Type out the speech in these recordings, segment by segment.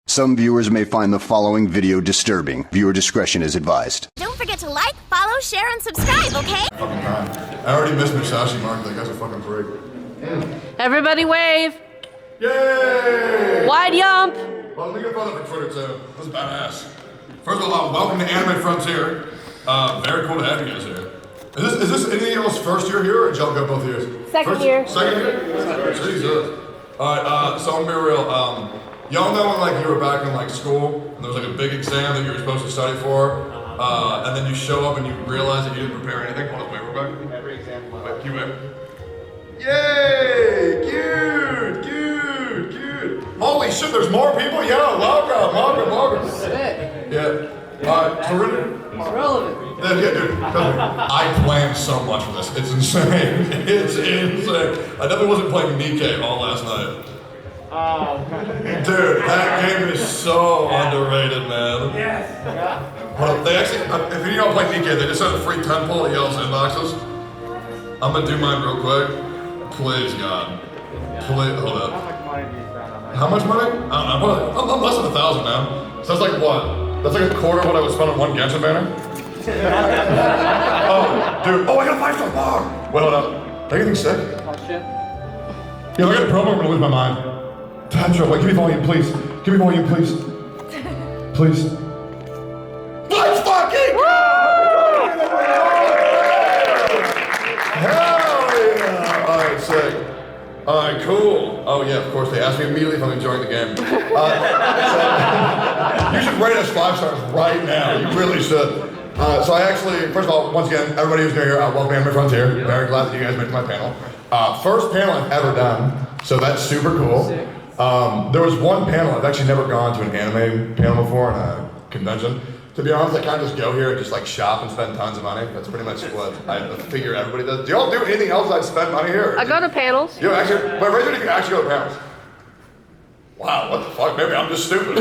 Some viewers may find the following video disturbing. Viewer discretion is advised. Don't forget to like, follow, share, and subscribe, okay? Fucking time. I already missed Musashi Mark. That guy's a fucking freak. Everybody wave. Yay! Wide yump. Well, let me get fun for Twitter too. This is badass. First of all, welcome to Anime Frontier. Very cool to have you guys here. Is this any of y'all's first year here, or did y'all go both years? Second year. Second year? Jesus. Alright, so I'm gonna be real. Y'all know when like you were back in like school and there was like a big exam that you were supposed to study for, and then you show up and you realize that you didn't prepare anything? Hold on, wait, we're back. Every exam. Wait, you wait. Yay! Cute! Holy shit, there's more people? Yeah, welcome. That's it. Yeah. So we're It's relevant. yeah, dude, I planned so much for this. It's insane. It's insane. I definitely wasn't playing Nikkei all last night. Oh, Dude, that game is so underrated, man. yes. Well, they actually, if you don't play Nikkei, they just have a free temple at y'all's inboxes. I'm gonna do mine real quick. Please, God. Please, hold up. How much money do you spend on that? How much money? I don't know, I'm less than 1,000 now. So that's like what? That's like a quarter of what I would spend on one Genshin banner? Oh, dude. Oh, I got a 5-star bar! Wait, hold up. Are you getting sick? Oh, shit. Yeah, look at the promo, I'm gonna lose my mind. Tantra, wait, give me volume, please. Give me volume, please. Please. Let's fucking go! Hell yeah! Alright, sick. Alright, cool. Oh yeah, of course, they asked me immediately if I'm enjoying the game. So, you should rate us 5 stars right now. You really should. So I actually, first of all, once again, everybody who's new here, welcome to Anime Frontier. Very glad that you guys made it to my panel. First panel I've ever done, so that's super cool. There was one panel, I've actually never gone to an anime panel before in a convention. To be honest, I kind of just go here and just like shop and spend tons of money. That's pretty much what I figure everybody does. Do y'all do anything else like spend money here? I go to panels. You actually, but raise your hand if you actually go to panels. Wow, what the fuck? Maybe I'm just stupid.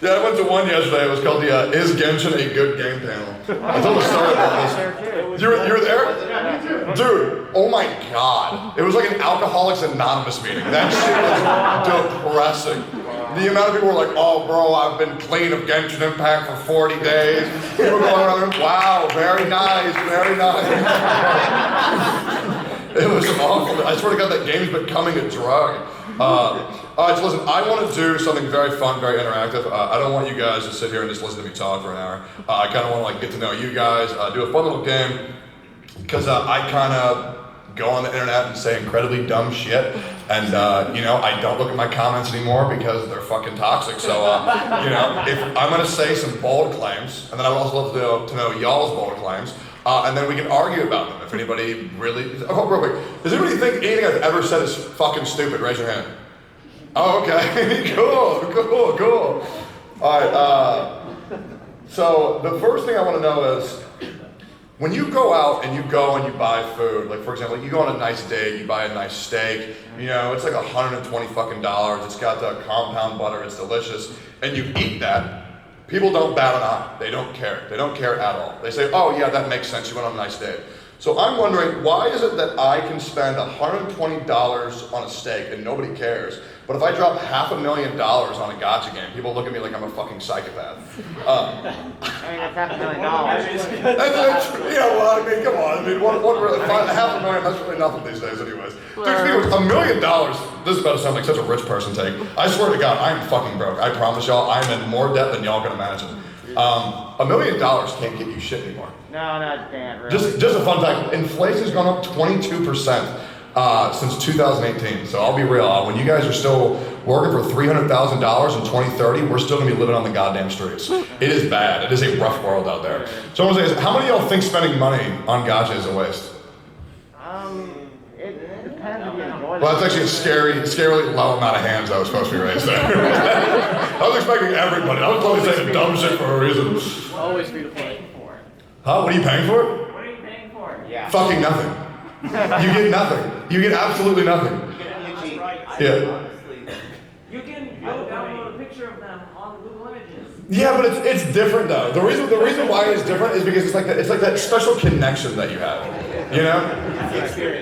Yeah, I went to one yesterday. It was called the Is Genshin a Good Game panel. I told the story about this. You were there? Dude, oh my god. It was like an Alcoholics Anonymous meeting. That shit was depressing. The amount of people were like, oh bro, I've been clean of Genshin Impact for 40 days. People going around, wow, very nice. It was awful. I swear to God, that game's becoming a drug. Alright, so listen, I want to do something very fun, very interactive. I don't want you guys to sit here and just listen to me talk for an hour. I kind of want to like get to know you guys, do a fun little game, because I kind of go on the internet and say incredibly dumb shit, and you know, I don't look at my comments anymore because they're fucking toxic. So you know, if I'm gonna say some bold claims, and then I would also love to know y'all's bold claims. And then we can argue about them if anybody really. Oh, real quick. Does anybody think anything I've ever said is fucking stupid? Raise your hand. Oh, okay. Cool. All right. So the first thing I want to know is when you go out and you go and you buy food. Like for example, you go on a nice date, you buy a nice steak. You know, it's like $120 fucking dollars. It's got the compound butter. It's delicious, and you eat that. People don't bat an eye. They don't care. They don't care at all. They say, oh yeah, that makes sense. You went on a nice date. So I'm wondering, why is it that I can spend $120 on a steak and nobody cares, but if I drop $500,000 on a gacha game, people look at me like I'm a fucking psychopath? I mean, that's $500,000. That's, you know what, I mean, come on. I mean, what really, $500,000, that's really nothing these days anyways. Dude, $1 million, this is about to sound like such a rich person take. I swear to God, I'm fucking broke. I promise y'all, I'm in more debt than y'all can imagine. $1 million can't get you shit anymore. No, it can't, really. Just a fun fact, inflation's gone up 22% since 2018. So I'll be real, when you guys are still working for $300,000 in 2030, we're still gonna be living on the goddamn streets. It is bad, it is a rough world out there. So I wanna say, how many of y'all think spending money on gacha is a waste? It depends if you enjoy it. Well, that's actually a scarily low amount of hands that was supposed to be raised there. I was expecting everybody. I was probably saying dumb shit for a reason. Always free to play. Huh? What are you paying for it? What are you paying for? Yeah. Fucking nothing. You get nothing. You get absolutely nothing. Yeah. You can go download a picture of them on Google Images. Yeah, but it's different though. The reason why it's different is because it's like that special connection that you have. You know?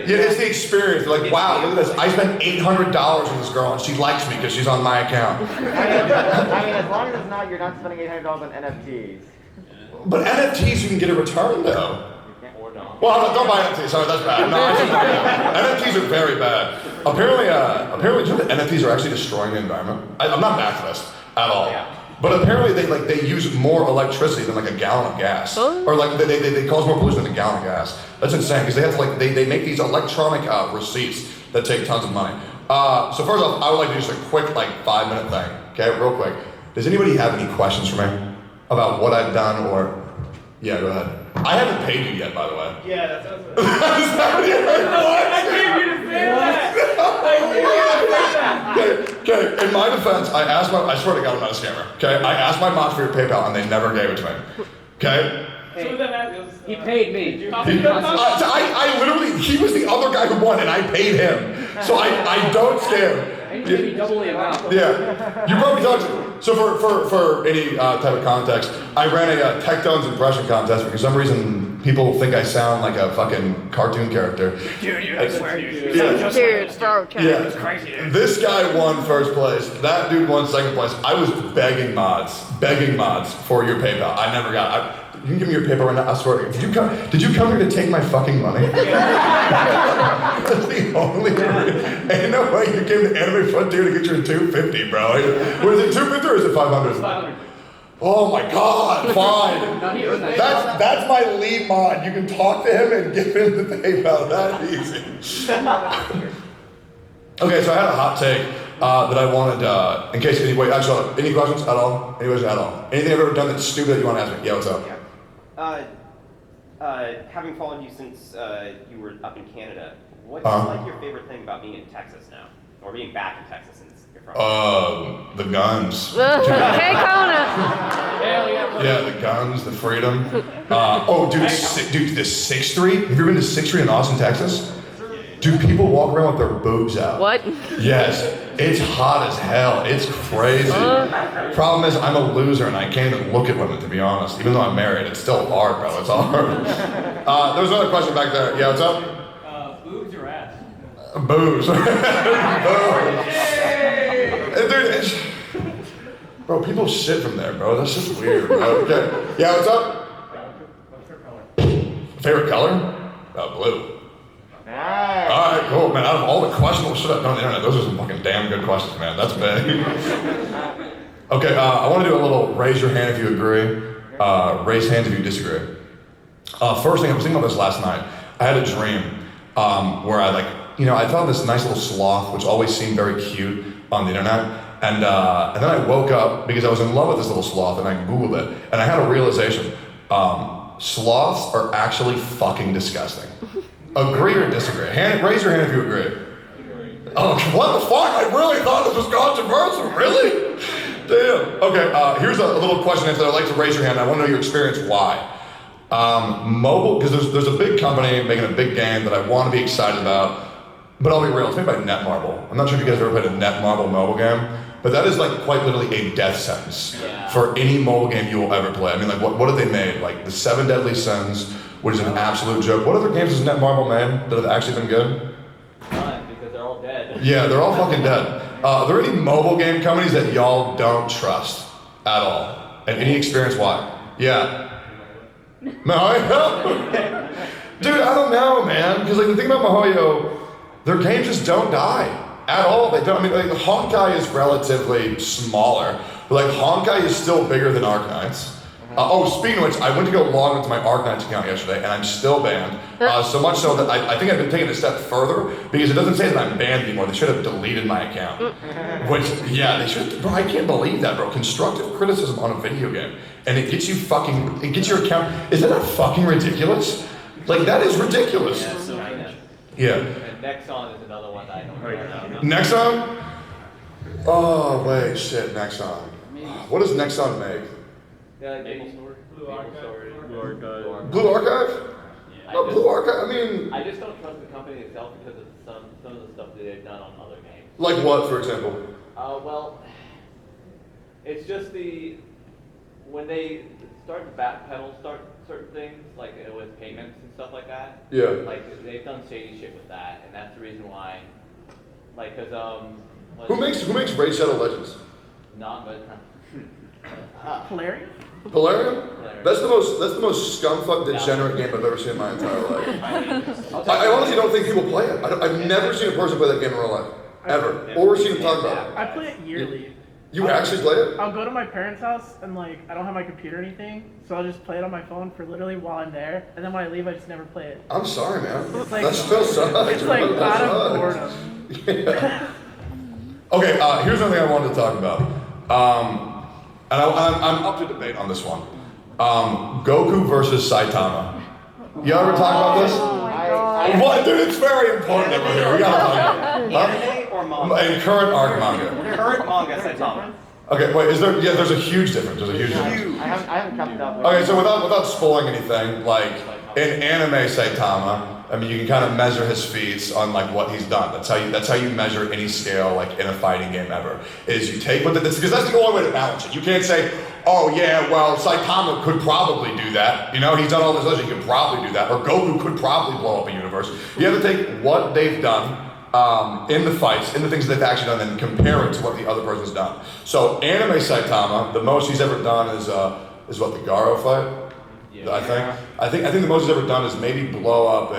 Yeah, it's the experience. They're like, wow, look at this. I spent $800 on this girl and she likes me because she's on my account. I mean, as long as it's not, you're not spending $800 on NFTs. But NFTs, you can get a return though. Well, don't buy NFTs. Sorry, that's bad. No, NFTs are very bad. Apparently, do you know that NFTs are actually destroying the environment? I'm not back to this at all. But apparently, they use more electricity than like a gallon of gas, or like they cause more pollution than a gallon of gas. That's insane because they have to they make these electronic receipts that take tons of money. So first off, I would like to do just a quick 5-minute thing. Okay, real quick. Does anybody have any questions for me about what I've done or? Yeah, go ahead. I haven't paid you yet, by the way. Yeah, that sounds right. What? I gave you to say that! Okay, in my defense, I swear to God I'm not a scammer, okay? I asked my mods for your PayPal and they never gave it to me, okay? He paid me. I literally, he was the other guy who won and I paid him. So I don't scam. Maybe double the amount. Yeah, you probably talked to. So for any type of context, I ran a Tectone's impression contest because for some reason people think I sound like a fucking cartoon character. Dude, I swear you do. Yeah. Dude, so Yeah. Crazy, dude. This guy won first place. That dude won second place. I was begging mods for your PayPal. I never got. You can give me your PayPal right now. I swear. Did you come here to take my fucking money? That's the only reason. Ain't no way you came to Anime Frontier to get your 250, bro. Was it 250 or is it 500? 500. Oh my God! Fine. That's my lead mod. You can talk to him and give him the PayPal. That's easy. Okay, so I had a hot take that I wanted, in case anybody, actually, any questions at all? Any questions at all? Anything I've ever done that's stupid that you want to ask me? Yeah, what's up? Having followed you since you were up in Canada, what's like your favorite thing about being in Texas now? Or being back in Texas since you're from The guns. Hey, Kona. Yeah, the guns, the freedom. Dude, the 6th Street? Have you ever been to 6th Street in Austin, Texas? Dude, people walk around with their boobs out. What? Yes, it's hot as hell. It's crazy. Problem is, I'm a loser and I can't even look at women, to be honest. Even though I'm married, it's still hard, bro. It's hard. There was another question back there. Yeah, what's up? Boobs or ass? Boobs. Dude, bro, people shit from there, bro. That's just weird, bro. Okay. Yeah, what's up? Favorite color? Blue. Nice. Alright, cool, man. Out of all the questionable shit I've done on the internet, those are some fucking damn good questions, man. That's big. Okay, I want to do a little raise your hand if you agree, raise hands if you disagree. First thing, I was thinking about this last night. I had a dream where I I found this nice little sloth, which always seemed very cute on the internet. And then I woke up because I was in love with this little sloth and I Googled it. And I had a realization. Sloths are actually fucking disgusting. Agree or disagree? Raise your hand if you agree. Oh, what the fuck? I really thought this was controversial. Really? Damn. Okay, here's a little question that I'd like to raise your hand. I want to know your experience. Why? Mobile, because there's a big company making a big game that I want to be excited about. But I'll be real, it's made by Netmarble. I'm not sure if you guys have ever played a Netmarble mobile game, but that is quite literally a death sentence for any mobile game you will ever play. I mean, what have they made? The 7 Deadly Sins, which is an absolute joke. What other games has Netmarble made that have actually been good? None, because they're all dead. Yeah, they're all fucking dead. Are there any mobile game companies that y'all don't trust at all? And any experience why? Yeah. No, I know. Dude, I don't know, man. Because the thing about MiHoYo, their games just don't die at all. They don't. I mean, Honkai is relatively smaller, but Honkai is still bigger than Arknights. Speaking of which, I went to go log into my Arknights account yesterday, and I'm still banned. So much so that I think I've been taking it a step further because it doesn't say that I'm banned anymore. They should have deleted my account. Which, yeah, they should. Bro, I can't believe that, bro. Constructive criticism on a video game, and it gets your account. Isn't that fucking ridiculous? That is ridiculous. Yeah, so Yeah. and Nexon is another one that I don't really know. Nexon? Oh, wait, shit, Nexon. What does Nexon make? Yeah, Blue Archive. Blue Archive? No, Blue Archive, I mean... I just don't trust the company itself because of some of the stuff that they've done on other games. Like what, for example? Well, it's just the when they start to backpedal certain things, like with payments and stuff like that. Yeah. Like they've done shady shit with that, and that's the reason why. Like, cause Who makes Raid Shadow Legends? not but. Polarium? Polarium? That's the most scumfuck degenerate game I've ever seen in my entire life. I honestly don't think people play it. I've never seen a person play that game in real life. Ever. Or seen them talk about it. I play it yearly. You actually play it? I'll go to my parents' house and like I don't have my computer or anything, so I'll just play it on my phone for literally while I'm there, and then when I leave, I just never play it. I'm sorry, man. It's like, That still sucks. It's like That out of sucks. boredom. Yeah. Okay, here's something I wanted to talk about. And I'm up to debate on this one. Goku versus Saitama. You ever talk about this? What, dude? It's very important over here. We gotta talk about it. Anime or manga? In current arc manga. Current manga, Saitama. Okay, wait. Is there? Yeah, there's a huge difference. There's a huge difference. I haven't kept up with Okay, so without spoiling anything, like in anime Saitama, I mean, you can kind of measure his feats on like what he's done. That's how you measure any scale, like in a fighting game ever. Is you take what because that's the only way to balance it. You can't say, oh yeah, well Saitama could probably do that. You know, he's done all this other. He could probably do that, or Goku could probably blow up a universe. You have to take what they've done in the fights, in the things that they've actually done, and compare it to what the other person's done. So anime Saitama, the most he's ever done is what, the Garo fight. Yeah. I think the most he's ever done is maybe blow up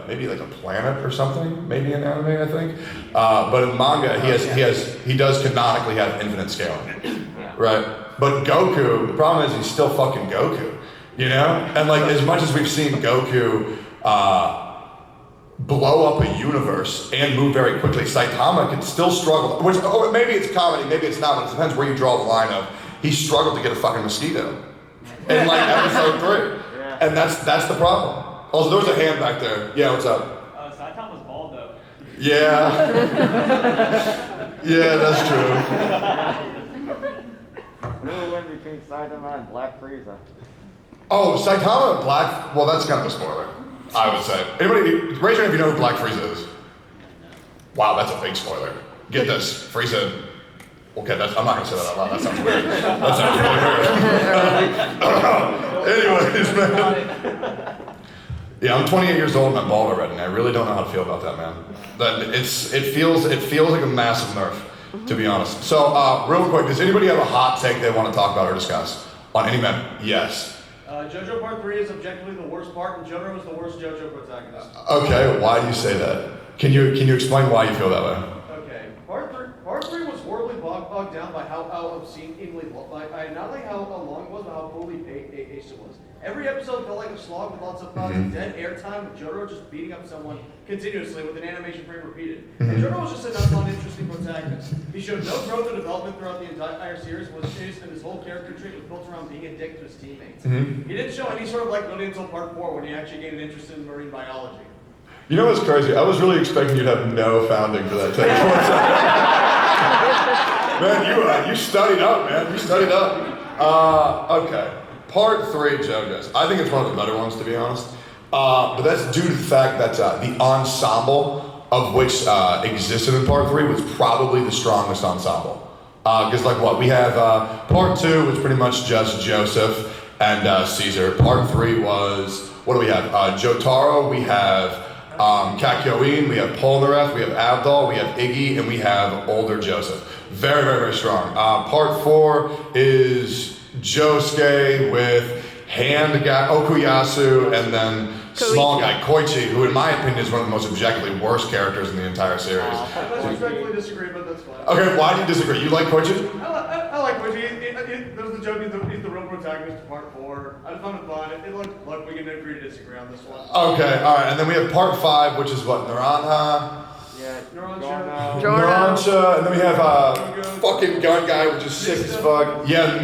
maybe like a planet or something, maybe in anime, I think. But in manga, he does canonically have infinite scaling, right? But Goku, the problem is he's still fucking Goku, you know? And like as much as we've seen Goku blow up a universe and move very quickly, Saitama can still struggle. Which maybe it's comedy, maybe it's not. But it depends where you draw the line of. He struggled to get a fucking mosquito in like episode 3, and that's the problem. Also, there was a hand back there. Yeah, what's up? Saitama's bald though. Yeah. Yeah, that's true. Who will win between Saitama and Black Frieza? Oh, Saitama and Black. Well, that's kind of a spoiler, I would say. Anybody, raise your hand if you know who Black Frieza is. Wow, that's a big spoiler. Get this, Frieza. Okay, I'm not gonna say that out loud. That sounds weird. That sounds really weird. Anyways, man. Yeah, I'm 28 years old and I'm bald already, and I really don't know how to feel about that, man. It feels like a massive nerf, to be honest. So, real quick, does anybody have a hot take they want to talk about or discuss on any man? Yes. JoJo Part 3 is objectively the worst part, and Jotaro is the worst JoJo protagonist. Okay, why do you say that? Can you explain why you feel that way? Okay, Part 3 was horribly bogged down by how obscenely not like how long it was, but how poorly paced it was. Every episode felt like a slog with lots of dead airtime, with Jotaro just beating up someone continuously with an animation frame repeated. And Jotaro was just an uninteresting protagonist. He showed no growth or development throughout the entire series, and his whole character trait was built around being a dick to his teammates. He didn't show any sort of likability until Part 4, when he actually gained an interest in marine biology. You know what's crazy? I was really expecting you to have no founding for that take. Man, you studied up, man. You studied up. Okay. Part 3, JoJo's. I think it's one of the better ones, to be honest. But that's due to the fact that the ensemble of which existed in Part 3 was probably the strongest ensemble. Because like what? We have Part 2 was pretty much just Joseph and Caesar. Part 3 was, what do we have? Jotaro, we have Kakyoin, we have Polnareff, we have Abdul, we have Iggy, and we have older Joseph. Very, very, very strong. Part 4 is Josuke with hand guy Okuyasu, and then small guy Koichi, who in my opinion is one of the most objectively worst characters in the entire series. I respectfully disagree, but that's fine. Okay, why do you disagree? You like Koichi? I like Koichi. There's the joke, he's the real protagonist of Part 4. I found it fun. Look, we can agree to disagree on this one. Okay, alright, and then we have Part 5, which is what, Naranha? Yeah, Narancia, and then we have fucking gun guy, which is sick as fuck. Yeah,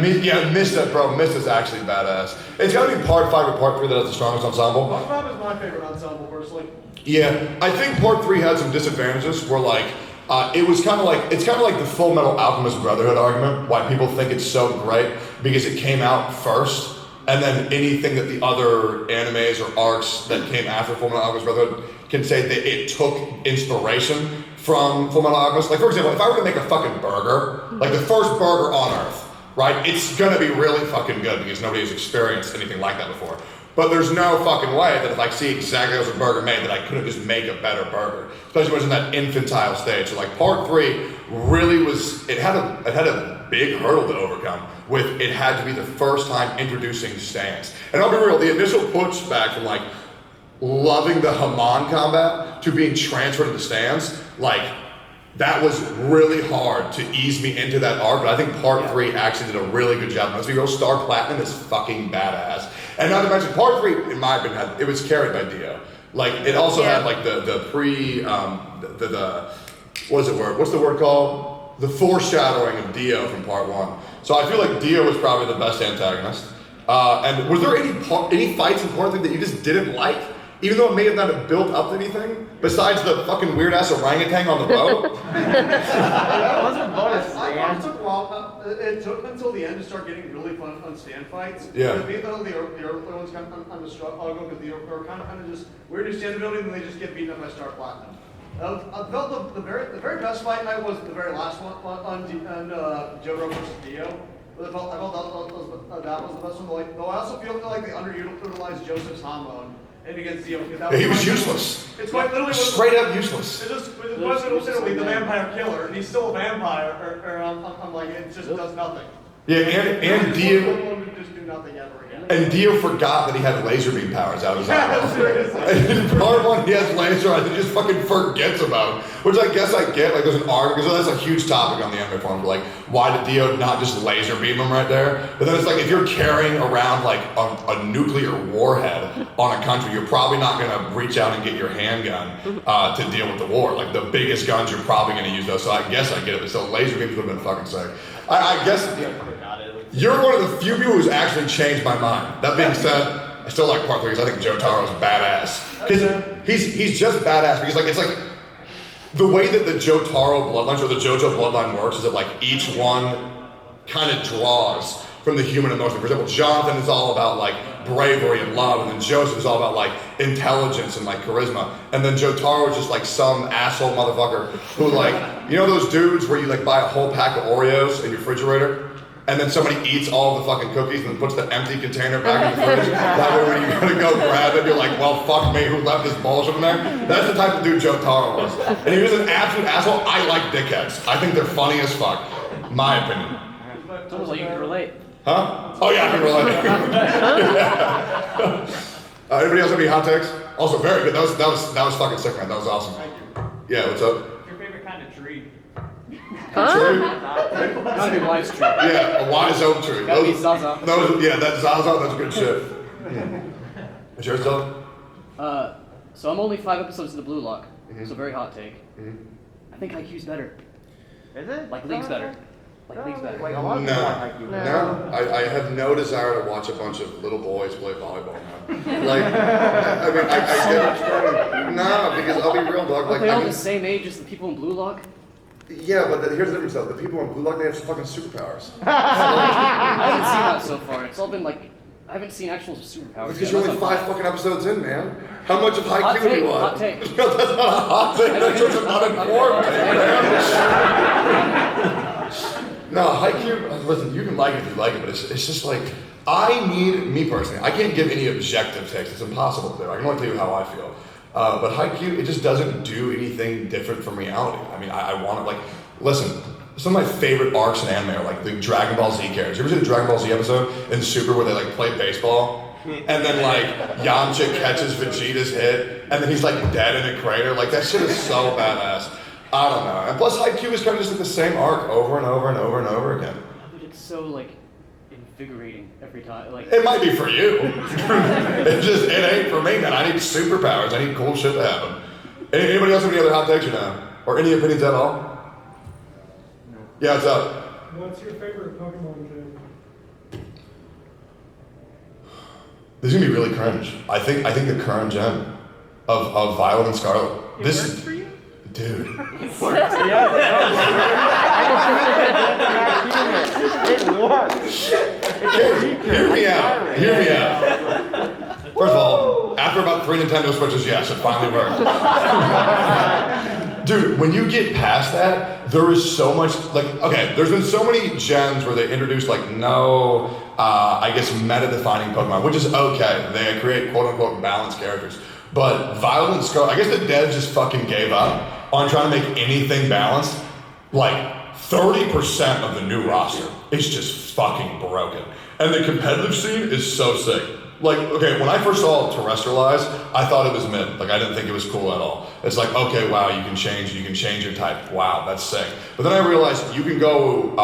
Mista, bro. Mista's actually badass. It's gotta be Part 5 or Part 3 that has the strongest ensemble. Part 5 is my favorite ensemble, personally. Yeah, I think Part 3 had some disadvantages where like, it's kind of like the Full Metal Alchemist Brotherhood argument, why people think it's so great, because it came out first, and then anything that the other animes or arcs that came after Full Metal Alchemist Brotherhood can say that it took inspiration from Full Metal Alchemist. Like, for example, if I were to make a fucking burger, like the first burger on Earth, right? It's gonna be really fucking good because nobody has experienced anything like that before. But there's no fucking way that if I see exactly how a burger made that I couldn't just make a better burger. Especially when it's in that infantile stage. So like part 3 really was, it had a big hurdle to overcome with it had to be the first time introducing stands. And I'll be real, the initial pushback from like loving the Haman combat to being transferred to the stands, like that was really hard to ease me into that arc, but I think part 3 actually did a really good job. Let's be real, Star Platinum is fucking badass. And not to mention, part 3, in my opinion, it was carried by Dio. Like, it also had like what's the word called? The foreshadowing of Dio from part 1. So I feel like Dio was probably the best antagonist. And was there any fights in part 3 that you just didn't like? Even though it may have not built up to anything, besides the fucking weird ass orangutan on the boat. That wasn't bonus. It took a while. It took until the end to start getting really fun on stand fights. Yeah. The early ones kind of on the struggle because they were kind of just weird to stand building and they just get beaten up by Star Platinum. I felt the very best fight night was the very last one on Joe versus Dio. I felt that was the best one. Though I also feel like they underutilized Joseph's hormone. And against Dio, he was useless. It's quite literally straight up useless. It's just literally the vampire killer, and he's still a vampire. I'm like, it just does nothing. Yeah, and Dio. Would just do nothing ever again. And Dio forgot that he had laser beam powers out of his eyes. In part 1, he has laser eyes and he just fucking forgets about them. Which I guess I get, like there's an arc, because that's a huge topic on the anime forum, like why did Dio not just laser beam him right there? But then it's like, if you're carrying around like a nuclear warhead on a country, you're probably not gonna reach out and get your handgun to deal with the war. Like the biggest guns you're probably gonna use those, so I guess I get it, but still laser beams would have been fucking sick. I guess you're one of the few people who's actually changed my mind. That being said, I still like part 3 because I think Jotaro's badass. Because he's just badass because like it's like the way that the Jotaro bloodlines or the JoJo bloodline works is that like each one kind of draws from the human emotion. For example, Jonathan is all about like bravery and love, and then Joseph is all about like intelligence and like charisma, and then Jotaro is just like some asshole motherfucker who like, you know those dudes where you like buy a whole pack of Oreos in your refrigerator? And then somebody eats all the fucking cookies and then puts the empty container back in the fridge. That way when you're gonna go grab it, you're like, well, fuck me, who left this bullshit in there? That's the type of dude Jotaro was. And he was an absolute asshole. I like dickheads. I think they're funny as fuck. My opinion. It's almost like you can relate. Huh? Oh yeah, I can relate. Anybody else have any hot takes? Also very good. That was fucking sick, man. That was awesome. Thank you. Yeah, what's up? What's your favorite kind of tree? Tree? Gotta be wise tree. Yeah, a wise oak tree. Gotta be Zaza. Yeah, that Zaza, that's good shit. What's yours, Dylan? So I'm only 5 episodes into Blue Lock, so very hot take. I think IQ's better. Is it? Like League's better. Like League's better. Like a lot of people like you. No. I have no desire to watch a bunch of little boys play volleyball now. Like, I mean, I no, because I'll be real, dog. Are Like, they I all mean, the same age as the people in Blue Lock? yeah, but here's the difference though. The people in Blue Lock, they have fucking superpowers. I haven't seen that so far. It's all been like, I haven't seen actual superpowers. Because yet. you're only That's not 5 fucking episodes in, man. How much of Hot IQ do take, you want? hot take. No, that's not a hot take. That's just an uninformed take, man. No, Haikyuu, listen, you can like it if you like it, but it's just like, me personally, I can't give any objective takes. It's impossible to do. I can only tell you how I feel. But Haikyuu, it just doesn't do anything different from reality. I mean, I want to, like, listen, some of my favorite arcs in anime are like the Dragon Ball Z characters. You ever see the Dragon Ball Z episode in Super where they like play baseball? And then like Yamcha catches Vegeta's hit, and then he's like dead in a crater. Like that shit is so badass. I don't know. And plus Haikyuu is kind of just like the same arc over and over and over and over again. But it's so like invigorating every time. Like It might be for you. it ain't for me, man. I need superpowers. I need cool shit to happen. Anybody else have any other hot takes or no? Or any opinions at all? No. Yeah, what's up? What's your favorite Pokemon game? This is gonna be really cringe. I think the current gen of Violet and Scarlet. It works for you? Dude. It works. Hear me out. First of all, after about 3 Nintendo Switches, yes, it finally worked. Dude, when you get past that, there is so much, like, okay, there's been so many gens where they introduce, like, no, I guess, meta-defining Pokemon, which is okay. They create, quote-unquote, balanced characters. But Violet and Scarlet, I guess the devs just fucking gave up on trying to make anything balanced. Like, 30% of the new roster is just fucking broken. And the competitive scene is so sick. Like, okay, when I first saw Terrestrialize, I thought it was mid. Like, I didn't think it was cool at all. It's like, okay, wow, you can change your type. Wow, that's sick. But then I realized you can go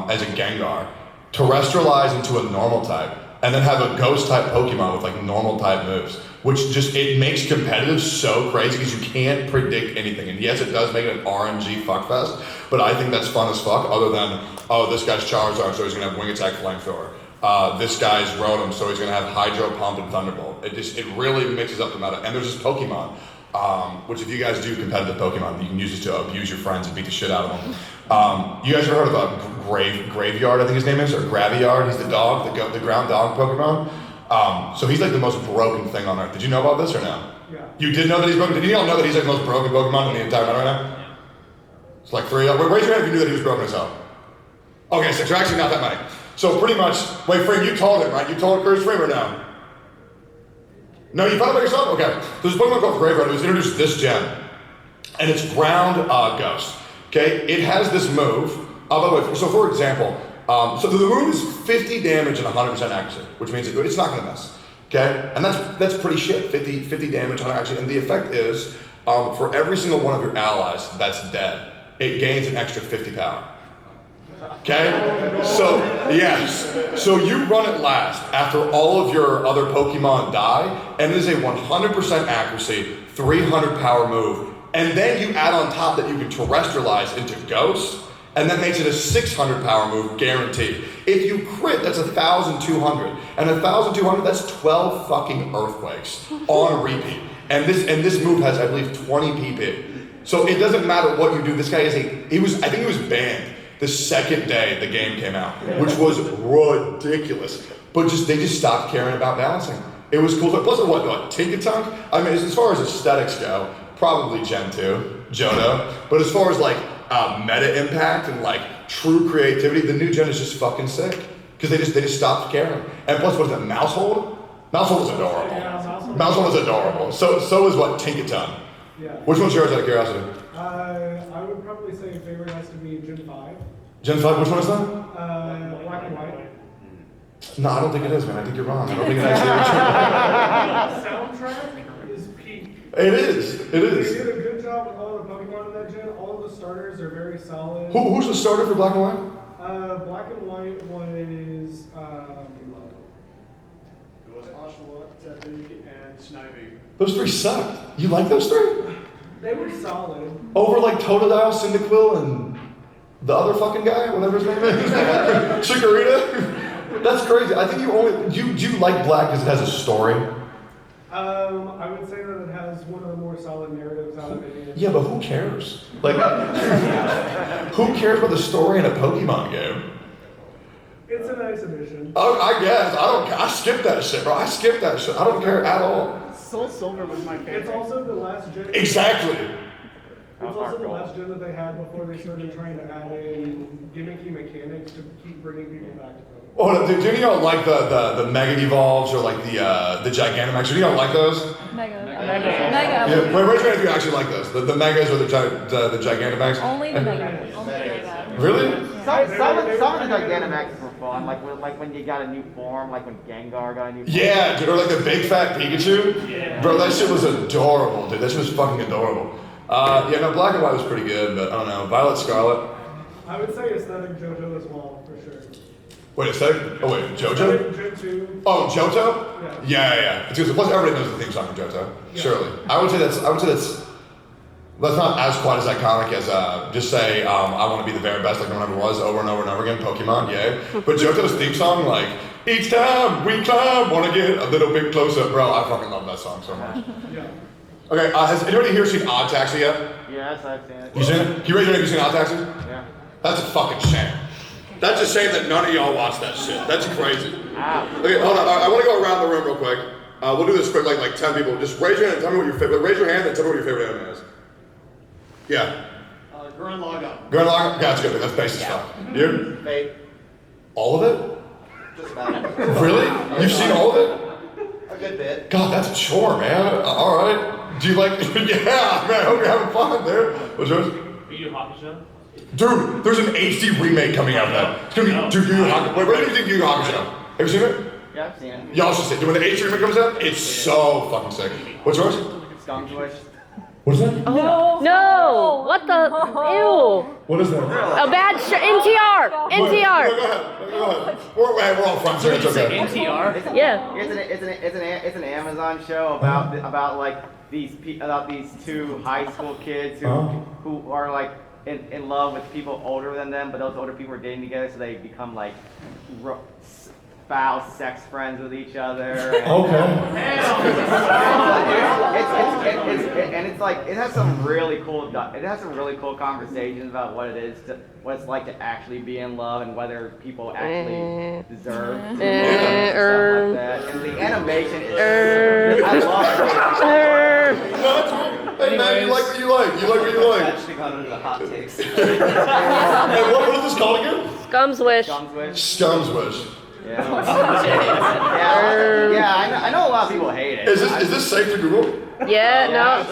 as a Gengar, Terrestrialize into a normal type, and then have a ghost type Pokemon with like normal type moves, which just, it makes competitive so crazy because you can't predict anything. And yes, it does make it an RNG fuckfest, but I think that's fun as fuck, other than, oh, this guy's Charizard, so he's gonna have Wing Attack, Flamethrower. This guy's Rotom, so he's gonna have Hydro Pump and Thunderbolt. It really mixes up the meta. And there's this Pokemon, which if you guys do competitive Pokemon, you can use it to abuse your friends and beat the shit out of them. You guys ever heard of a Graveyard, I think his name is, or Graviard? He's the dog, the ground dog Pokemon. So he's like the most broken thing on Earth. Did you know about this or no? Yeah. You did know that he's broken? Did you all know that he's like the most broken Pokemon in the entire meta right now? Yeah. It's like 3. Raise your hand if you knew that he was broken as hell. Okay, 6. You're actually not that many. So pretty much, wait, Frame, you told him, right? You told Curtis Frame or no? No, you found it by yourself? Okay. There's a Pokemon called Graveyard. It was introduced this gen, and it's Ground Ghost. Okay, it has this move. By the way, so for example, so the move is 50 damage and 100% accuracy, which means it's not gonna miss. Okay, and that's pretty shit. 50 damage, 100 accuracy, and the effect is for every single one of your allies that's dead, it gains an extra 50 power. Okay, so yes, so you run it last after all of your other Pokemon die, and it is a 100% accuracy, 300 power move, and then you add on top that you can terrestrialize into Ghost, and that makes it a 600 power move guaranteed. If you crit, that's 1,200, and 1,200, that's 12 fucking Earthquakes on repeat, and this move has, I believe, 20 PP. So it doesn't matter what you do. This guy is I think he was banned the second day the game came out, which was ridiculous. But they just stopped caring about balancing. It was cool. Plus, what Tinkatunk? I mean, as far as aesthetics go, probably Gen 2, Johto. But as far as like meta impact and like true creativity, the new gen is just fucking sick because they just stopped caring. And plus, what is it? Mousehold? Mousehold is adorable. Yeah, Mousehold is adorable. So is what Tinkatunk. Yeah. Which one's yours out of curiosity? I would probably say favorite has to be Gen 5. Gen 5, which one is that? Black and White. No, I don't think it is, man. I think you're wrong. I don't think it actually is. Soundtrack is peak. It is. It is. They did a good job with all the Pokemon in that gen. All of the starters are very solid. Who's the starter for Black and White? Black and White was It was Oshawott, Tepig, and Snivy. Those 3 sucked. You like those 3? They were solid. Over like Totodile, Cyndaquil, and the other fucking guy, whatever his name is, Chikorita. That's crazy. I think do you like Black because it has a story? I would say that it has one of the more solid narratives out of it. Yeah, but who cares? Like, who cares about the story in a Pokemon game? It's a nice addition. Oh, I guess. I skipped that shit, bro. I skipped that shit. I don't care at all. Soul Silver was my favorite. It's also the last gen. Exactly. It's also the last gen that they had before they started trying to add in gimmicky mechanics to keep bringing people back to them. Oh, do you know like the Mega Evolves or like the Gigantamax? Do you know like those? Mega. Yeah, wait, raise your hand if you actually like those. The Megas or the Gigantamax? Only the Mega. Only the Mega. Really? Some of the Gigantamaxes were fun, like when you got a new form, like when Gengar got a new form. Yeah, dude, or like the big fat Pikachu. Yeah. Bro, that shit was adorable, dude. That shit was fucking adorable. Yeah, no, Black and White was pretty good, but I don't know. Violet, Scarlet. I would say aesthetic JoJo as well, for sure. Wait a second. Oh wait, JoJo? Gen 2. Oh, Johto? Yeah. It's because plus everybody knows the theme song for Johto. Yeah. Surely. I would say that's not as quite as iconic as just say I want to be the very best like no one ever was over and over and over again. Pokemon, yay. But Johto's theme song, like each time we climb, want to get a little bit closer, bro. I fucking love that song so much. Yeah. Okay, has anybody here seen Odd Taxi yet? Yes, I've seen it. You seen it? Can you raise your hand if you've seen Odd Taxi? Yeah. That's a fucking shame. That's a shame that none of y'all watch that shit. That's crazy. Ow. Okay, hold on. I want to go around the room real quick. We'll do this quick, like 10 people. Just raise your hand and tell me what your favorite. Raise your hand and tell me what your favorite anime is. Yeah. Gurren Lagann. Gurren Lagann? That's good. That's basic stuff. You? Fate. All of it? Just about it. Really? You've seen all of it? A good bit. God, that's a chore, man. All right. Do you like? Yeah, man. I hope you're having fun there. What's yours? Yu Yu Hakusho? Dude, there's an HD remake coming out of that. It's gonna be Dude, Yu Yu Hakusho. Wait, what do you think Yu Yu Hakusho? Have you seen it? Yeah, I've seen it. Y'all should see it. Dude, when the HD remake comes out, it's so fucking sick. What's yours? Scum's Wish. What is that? No! What the? Ew! What is that? A bad NTR! NTR! Go ahead. We're all friends here. It's okay. NTR? Yeah. It's an Amazon show about like these two high school kids who are like in love with people older than them, but those older people are dating together, so they become like foul sex friends with each other. And it's like it has some really cool conversations about what it's like to actually be in love and whether people actually deserve to be and stuff like that. And the animation is I love it. Hey man, you like what you like. You like what you like. Actually got into the hot takes. Hey, what is this called again? Scum's Wish. Scum's Wish. Yeah, I know a lot of people hate it. Is this safe to Google? Yeah, no,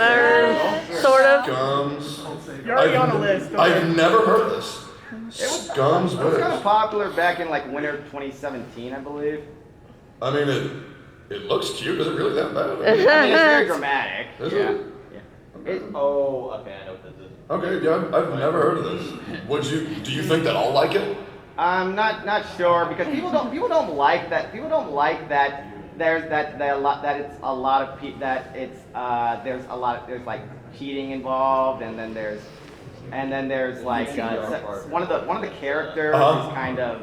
sort of. Scum's. You're already on a list. I've never heard of this. Scum's It was kind of Wish. popular back in like winter 2017, I believe. I mean, it looks cute. Is it really that bad? I mean, it's very dramatic. Is Yeah. it? Okay, I know what this is. Okay, yeah, I've never heard of this. Do you think that I'll like it? I'm not sure because people don't like that. People don't like that. There's like cheating involved, and then there's like one of the characters is kind of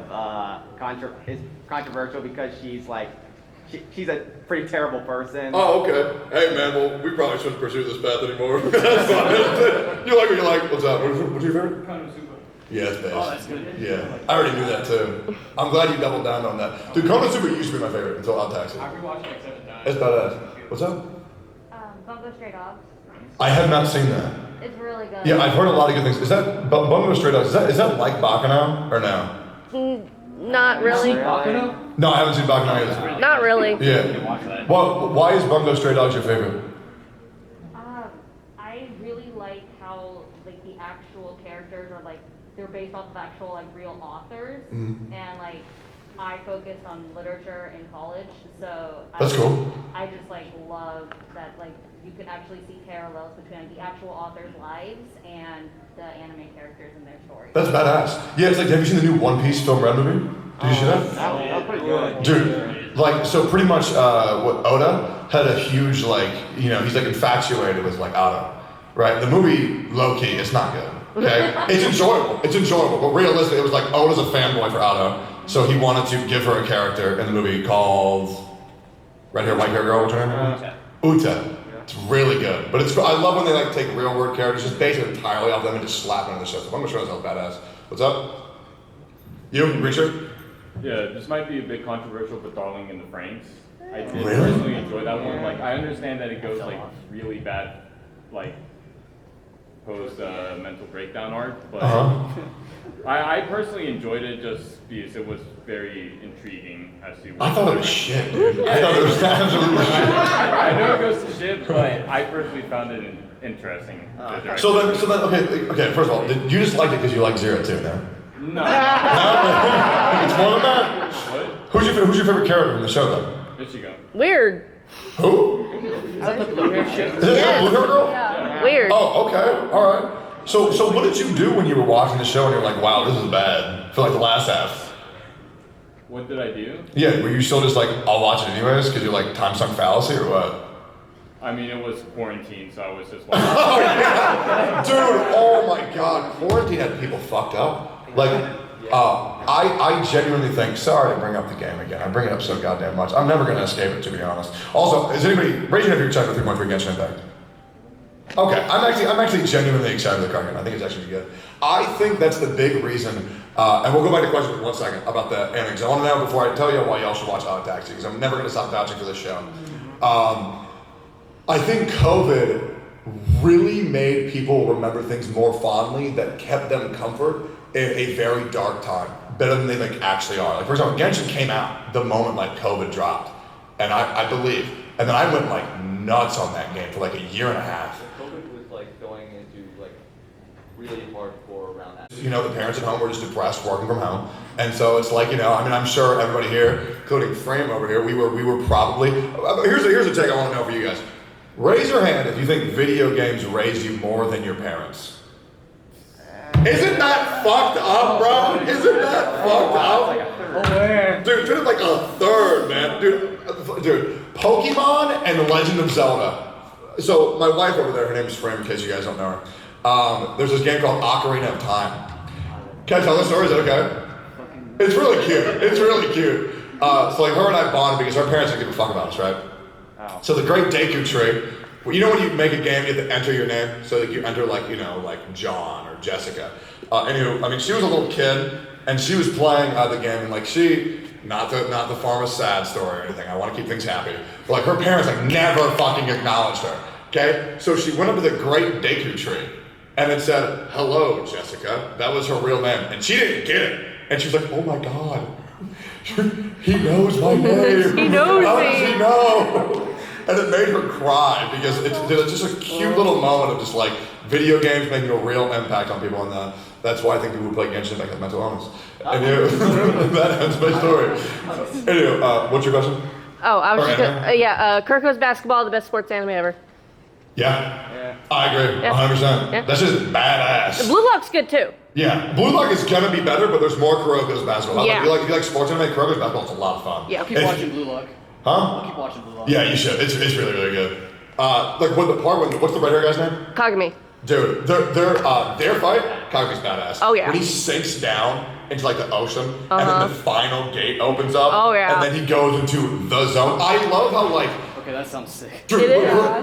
is controversial because she's a pretty terrible person. Oh, okay. Hey, man, well, we probably shouldn't pursue this path anymore. That's fine. You like what you like. What's up? What's your favorite? Yeah, it's best. Oh, that's good. Yeah, I already knew that too. I'm glad you doubled down on that. Dude, Konosuba used to be my favorite until I'll tax it. I rewatched it like 7 times. It's badass. What's up? Bungo Stray Dogs. I have not seen that. It's really good. Yeah, I've heard a lot of good things. Is that Bungo Stray Dogs? Is that like Baccano or no? Not really. Baccano? No, I haven't seen Baccano either. Not really. Yeah. Well, why is Bungo Stray Dogs your favorite? I really like how like the actual characters are like they're based off of actual like real authors, and like I focused on literature in college, so That's cool. I just like love that like you can actually see parallels between the actual authors' lives and the anime characters and their stories. That's badass. Yeah, it's like, have you seen the new One Piece film Red movie? Did you see that? That was pretty good. Dude, like, so pretty much what Oda had a huge, like, you know, he's like infatuated with like Oda, right? The movie, low key, it's not good, okay? It's enjoyable, but realistically, it was like Oda's a fanboy for Oda, so he wanted to give her a character in the movie called Red Hair, White Hair Girl, what's her name? Uta. It's really good, but I love when they like take real world characters, just base it entirely off them and just slap them in the show. So I'm gonna show myself badass. What's up? You, Richard? Yeah, this might be a bit controversial, but Darling in the Franxx. I did Really? personally enjoy that one. Like, I understand that it goes like really bad, like post mental breakdown arc, but I personally enjoyed it just because it was very intriguing as to. I thought it was shit, dude. I thought it was absolutely shit. I know it goes to shit, but I personally found it interesting. So then, okay. First of all, did you just liked it because you like Zero too, no? No. It's more than that. What? Who's your favorite character in the show, though? Ichigo. Weird. Who? Is that the blue hair shit? Is that Blue Hair Girl? Yeah. Weird. Oh, okay, all right. So what did you do when you were watching the show and you're like, wow, this is bad for like the last half? What did I do? Yeah, were you still just like, I'll watch it anyways because you're like time sunk fallacy or what? I mean, it was quarantine, so I was just watching. Dude, oh my god, quarantine had people fucked up. Like, I genuinely think, sorry to bring up the game again, I bring it up so goddamn much. I'm never gonna escape it, to be honest. Also, is anybody, raise your hand if you're excited for 3.3 Genshin Impact. Okay, I'm actually genuinely excited for the card game. I think it's actually good. I think that's the big reason, and we'll go back to questions in 1 second about the anime, because I want to know before I tell you why y'all should watch Odd Taxi, because I'm never gonna stop vouching for this show. I think COVID really made people remember things more fondly, that kept them comfort in a very dark time, better than they like actually are. Like for example, Genshin came out the moment like COVID dropped, and I believe, and then I went like nuts on that game for like a year and a half. COVID was like going into like really hardcore around that. You know, the parents at home were just depressed working from home. And so it's like, you know, I mean, I'm sure everybody here, including Frame over here, we were probably, here's a take I want to know for you guys. Raise your hand if you think video games raise you more than your parents. Isn't that fucked up, bro? Isn't that fucked up? Dude, it's like a third, man. Dude, Pokemon and The Legend of Zelda. So my wife over there, her name is Frame, in case you guys don't know her. There's this game called Ocarina of Time. Can I tell the story? Is that okay? It's really cute. It's really cute. So like her and I bonded because our parents didn't give a fuck about us, right? Oh. So the Great Deku Tree, well, you know when you make a game, you have to enter your name? So like you enter like, you know, like John or Jessica. Anywho, I mean, she was a little kid and she was playing the game and like she, not the Pharma sad story or anything, I want to keep things happy. But like her parents like never fucking acknowledged her, okay? So she went up to the Great Deku Tree and it said, "Hello, Jessica." That was her real name. And she didn't get it. And she was like, "Oh my God, he knows my name. He knows How me. does he know?" And it made her cry because it's just a cute little moment of just like video games making a real impact on people. And that's why I think people who play Genshin Impact have mental illness. And that ends my story. Anyway, what's your question? Oh, I was just gonna, Kurko's Basketball, the best sports anime ever. Yeah. I agree, Yeah. 100%. Yeah. That's just badass. Blue Lock's good too. Yeah, Blue Lock is gonna be better, but there's more Kuroko's basketball. Yeah. If you like sports anime, Kuroko's basketball is a lot of fun. Yeah, I'll keep watching Blue Lock. Huh? I'll keep watching Blue Lock. Yeah, you should. It's really, really good. Like when the part when what's the red hair guy's name? Kagami. Dude, their fight, Kagami's badass. Oh, yeah. When he sinks down into like the ocean, and then the final gate opens up, Oh, yeah. and then he goes into the zone. I love how like. Okay, that sounds sick. Dude,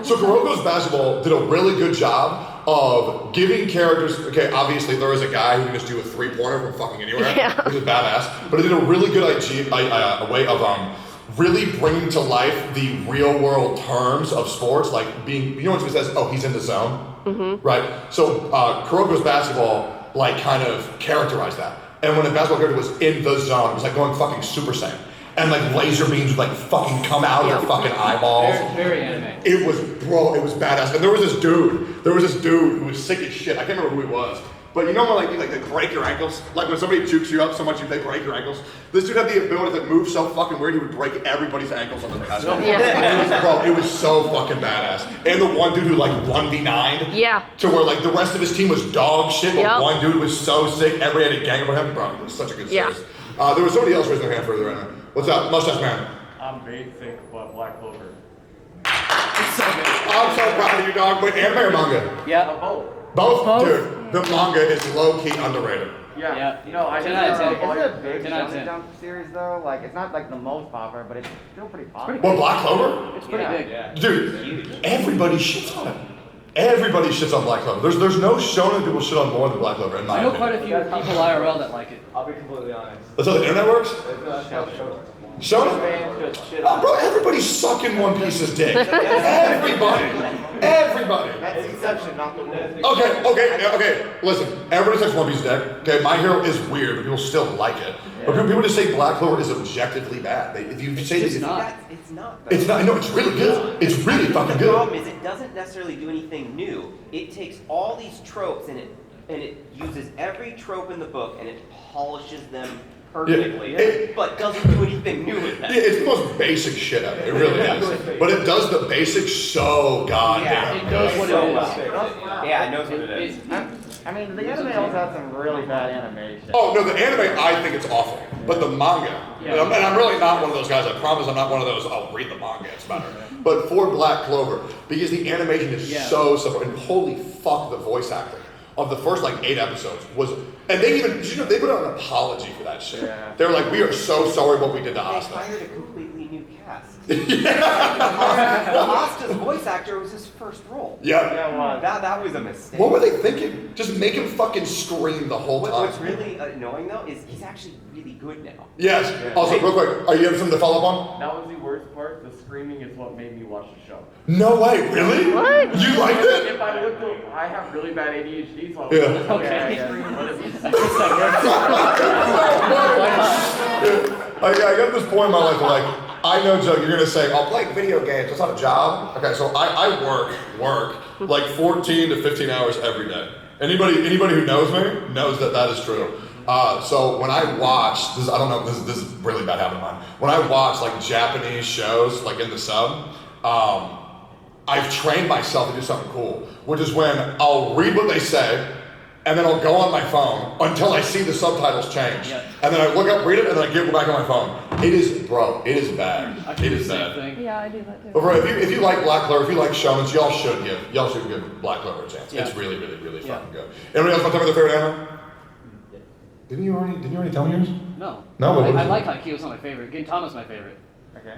so Kuroko's basketball did a really good job of giving characters. Okay, obviously there is a guy who can just do a three-pointer from fucking anywhere, which is badass. But it did a really good way of really bringing to life the real-world terms of sports, like being. You know when someone says, "Oh, he's in the zone," right? So Kuroko's basketball like kind of characterized that. And when a basketball character was in the zone, it was like going fucking Super Saiyan. And like laser beams would like fucking come out of their fucking eyeballs. Very anime. It was badass. And there was this dude who was sick as shit. I can't remember who he was. But you know when like they break your ankles? Like when somebody jukes you up so much they break your ankles? This dude had the ability to move so fucking weird he would break everybody's ankles on the basketball. Yeah. It was so fucking badass. And the one dude who like 1v9'd. Yeah. To where like the rest of his team was dog shit, but one dude was so sick, everybody had a gang about him. Bro, it was such a good series. There was somebody else raising their hand further right now. What's up, Mustache Man? I'm basic, but Black Clover. I'm so proud of you, dog. Wait, anime or manga? Yeah. Both? Dude, the manga is low-key underrated. Yeah. You know, I 10 out of 10. Isn't it a big 10 out of 10. Jump series though? Like it's not like the most popular, but it's still pretty popular. What, Black Clover? It's pretty big. Yeah. Dude, everybody shits on it. Everybody shits on Black Clover. There's no shonen people shit on more than Black Clover, in my I know opinion. quite a few people IRL that like it. I'll be completely honest. That's how the internet works? Shonen? Fans just shit Oh, on bro, everybody's sucking One Piece's dick. Everybody. That's the exception, not the rule. Okay. Listen, everybody sucks One Piece's dick. Okay, My Hero is weird, but people still like it. But people just say Black Clover is objectively bad. If you say It's this, not. It's not. it's not. No, it's really good. It's really fucking The good. problem is it doesn't necessarily do anything new. It takes all these tropes and it uses every trope in the book and it polishes them perfectly, but doesn't do anything new with them. Yeah, it's the most basic shit ever. It really is. But it does the basics so goddamn It good. knows what it is. Yeah, it knows what it is. I mean, the anime also had some really bad animation. Oh, no, the anime, I think it's awful. But the manga, and I'm really not one of those guys, I promise I'm not one of those, I'll read the manga, it's better. But for Black Clover, because the animation is so simple, and holy fuck, the voice acting of the first like 8 episodes was, and they even, they put out an apology for that shit. They were like, we are so sorry what we did to They Asta. hired a completely new cast. Asta's voice actor was his first role. Yeah. That was a mistake. What were they thinking? Just make him fucking scream the whole time. What's really annoying though is he's actually really good now. Yes. Also, real quick, are you having something to follow up on? That was the worst part. The screaming is what made me watch the show. No way, really? What? You liked it? If I looked, I have really bad ADHD, so I Yeah. was Okay. I got to this point in my life where, like, I know, Joe, you're gonna say, I'll play video games, that's not a job. Okay, so I work like 14 to 15 hours every day. Anybody who knows me knows that is true. So when I watch, I don't know, this is really bad habit of mine. When I watch like Japanese shows, like in the sub, I've trained myself to do something cool, which is when I'll read what they say, and then I'll go on my phone until I see the subtitles change. Yeah. And then I look up, read it, and then I get back on my phone. It is bad. I can It do is the same bad. thing. Yeah, I do that too. But bro, if you like Black Clover, if you like shonen, y'all should give Black Clover a chance. Yeah. It's really, really, really Yeah. fucking good. Anybody else want to tell me their favorite anime? Didn't you already tell me yours? No. No, what was I it? like Haikyuu. It's not my favorite. Gintama's my favorite. Okay.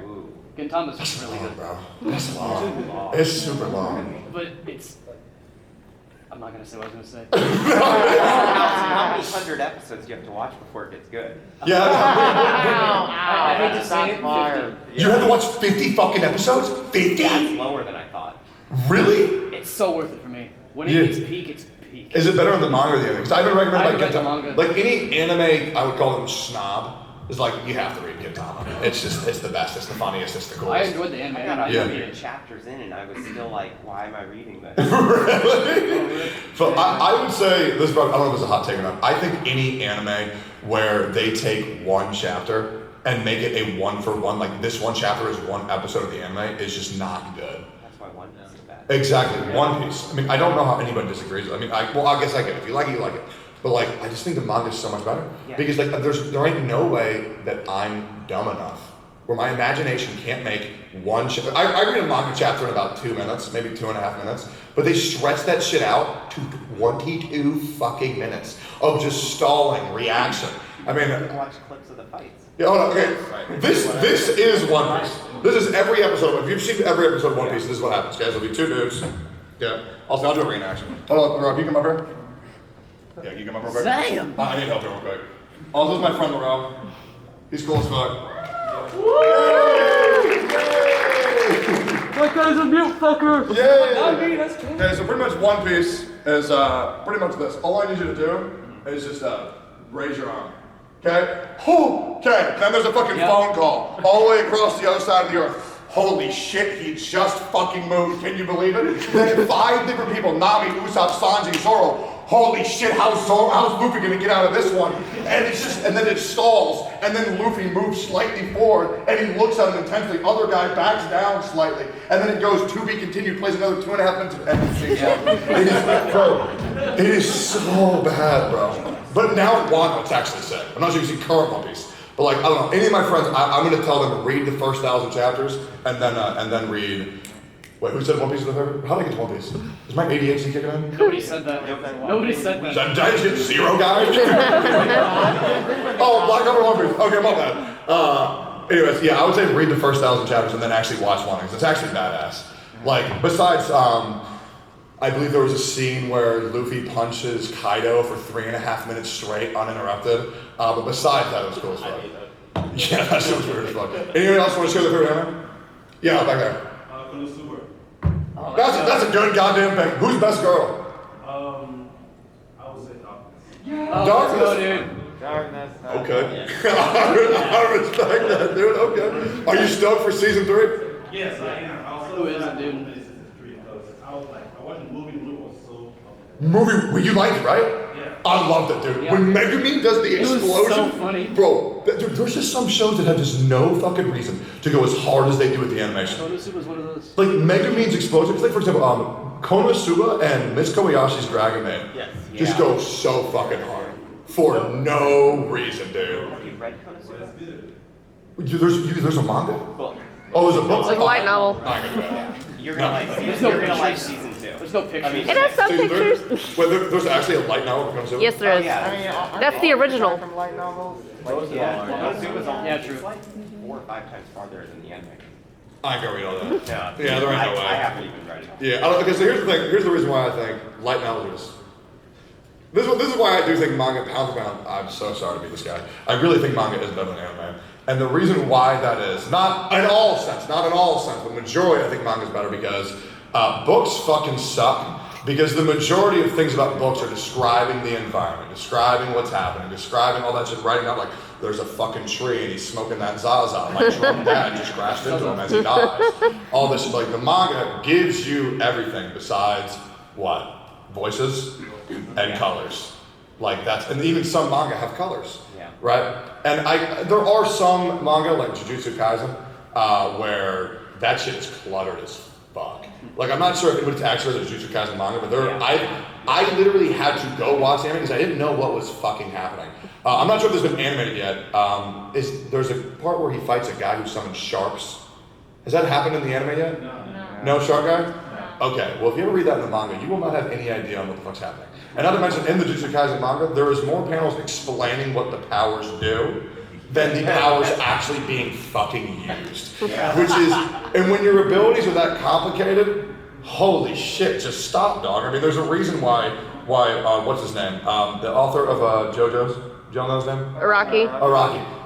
Gintama's That's really long, good. bro. That's long. It's super long. But it's. I'm not gonna say what I was gonna say. How many hundred episodes do you have to watch before it gets good? Yeah. I hate to say it. 50. You have to watch 50 fucking episodes? 50? That's lower than I thought. Really? It's so worth it for me. When it Yeah. hits peak, it's peak. Is it better on the manga or the anime? Because I've been recommending like I read the Gintama. manga. Like any anime, I would call them snob. It's like you have to read Gintama. It's the best. It's the funniest. It's the I coolest. enjoyed the anime. I got Yeah. 100 chapters in and I was still like, why am I reading this? Really? So I would say this. I don't know if it's a hot take or not. I think any anime where they take one chapter and make it a one for one, like this one chapter is one episode of the anime, is just not good. That's why One Piece is bad. Exactly, One Piece. I mean, I don't know how anybody disagrees. I mean, I guess I get it. If you like it, you like it. But like, I just think the manga is so much better Yeah. because like, there ain't no way that I'm dumb enough where my imagination can't make one. I read a manga chapter in about 2 minutes, maybe 2.5 minutes, but they stretch that shit out to 22 fucking minutes of just stalling reaction. I mean, Watch clips of the fights. yeah, hold on. Okay, this is One Piece. This is every episode. If you've seen every episode of One Piece, this is what happens, guys. There'll be two dudes. Yeah. I'll do a reenaction. Hold on, Rob. Can you come up here? Yeah, you come up real quick. Damn. I need help here real quick. Oh, this is my friend Rob. He's cool as fuck. That guy's a mute fucker. Yay! Okay, so pretty much One Piece is pretty much this. All I need you to do is just raise your arm. Okay? Okay, then there's a fucking phone call all the way across the other side of the earth. Holy shit, he just fucking moved. Can you believe it? Then 5 different people, Nami, Usopp, Sanji, Zoro. Holy shit, how's Luffy gonna get out of this one? And it's just, and then it stalls, and then Luffy moves slightly forward, and he looks at him intensely. Other guy backs down slightly, and then it goes to be continued, plays another 2.5 minutes of it is so bad, bro. But now Wano's actually sick. I'm not sure if you've seen current One Piece. But like, I don't know, any of my friends, I'm gonna tell them to read the first 1,000 chapters, and then read. Wait, who said One Piece is their favorite? How did I get to One Piece? Is my ADHD kicking in? Nobody said that. Nobody said that. Did I just get 0 guys? Oh, Black Clover One Piece. Okay, my bad. Anyways, yeah, I would say read the first 1,000 chapters and then actually watch one, because it's actually badass. Like, besides, I believe there was a scene where Luffy punches Kaido for 3.5 minutes straight, uninterrupted. But besides that, it was cool as fuck. Yeah, that shit was weird as fuck. Anyone else want to share their favorite anime? Yeah, back there. Oh, That's a good goddamn thing. Who's best girl? I would say Darkness. Oh, Darkness. let's go, dude. Darkness. Okay. I respect that, dude. Okay. Are you stoked for season 3? Yes, I am. Who isn't, dude? Season 3 because I watched the movie. The movie was so. Movie, you liked it, right? Yeah. I loved it, dude. Yeah. When Megumi does the It was explosion, so funny. bro. Dude, there's just some shows that have just no fucking reason to go as hard as they do with the animation. Konosuba's one of those. Like Megumi's explosion, like for example, Konosuba and Miss Kobayashi's Dragon Maid just go so fucking hard for no reason, dude. Have you read Konosuba? There's a manga. Book. Oh, there's a book. It's like a light novel. Not gonna do that. You're gonna like There's no you're gonna like pictures. season 2. There's no pictures. I mean, It has some Season three? pictures. Wait, there's actually a light novel that comes in? Yes, there is. yeah. That's the original. From light novels. Yeah. Konosuba's Yeah, true. It's like 4 or 5 times farther than the anime. I ain't gonna read all that. No. Yeah, there ain't no way. I haven't even read it. Yeah, okay, so here's the thing. Here's the reason why I think light novels. This is why I do think manga, pound for pound, I'm so sorry to be this guy. I really think manga is better than anime. And the reason why that is, not in all sense, but majority I think manga is better because books fucking suck. Because the majority of things about books are describing the environment, describing what's happening, describing all that shit, writing out like, there's a fucking tree and he's smoking that Zaza, like Trump dad just crashed into him as he dies. All this shit, like the manga gives you everything besides what? Voices and colors. Like that's, and even some manga have colors, right? And there are some manga like Jujutsu Kaisen where that shit is cluttered as fuck. Like I'm not sure if it's actually the Jujutsu Kaisen manga, but I literally had to go watch the anime because I didn't know what was fucking happening. I'm not sure if this has been animated yet. There's a part where he fights a guy who summons sharks. Has that happened in the anime yet? No shark guy? No. Okay, well if you ever read that in the manga, you will not have any idea on what the fuck's happening. And not to mention, in the Jujutsu Kaisen manga, there is more panels explaining what the powers do than the powers actually being fucking used. Which is, and when your abilities are that complicated, holy shit, just stop, dog. I mean, there's a reason why what's his name? The author of JoJo's, do y'all know his name? Araki.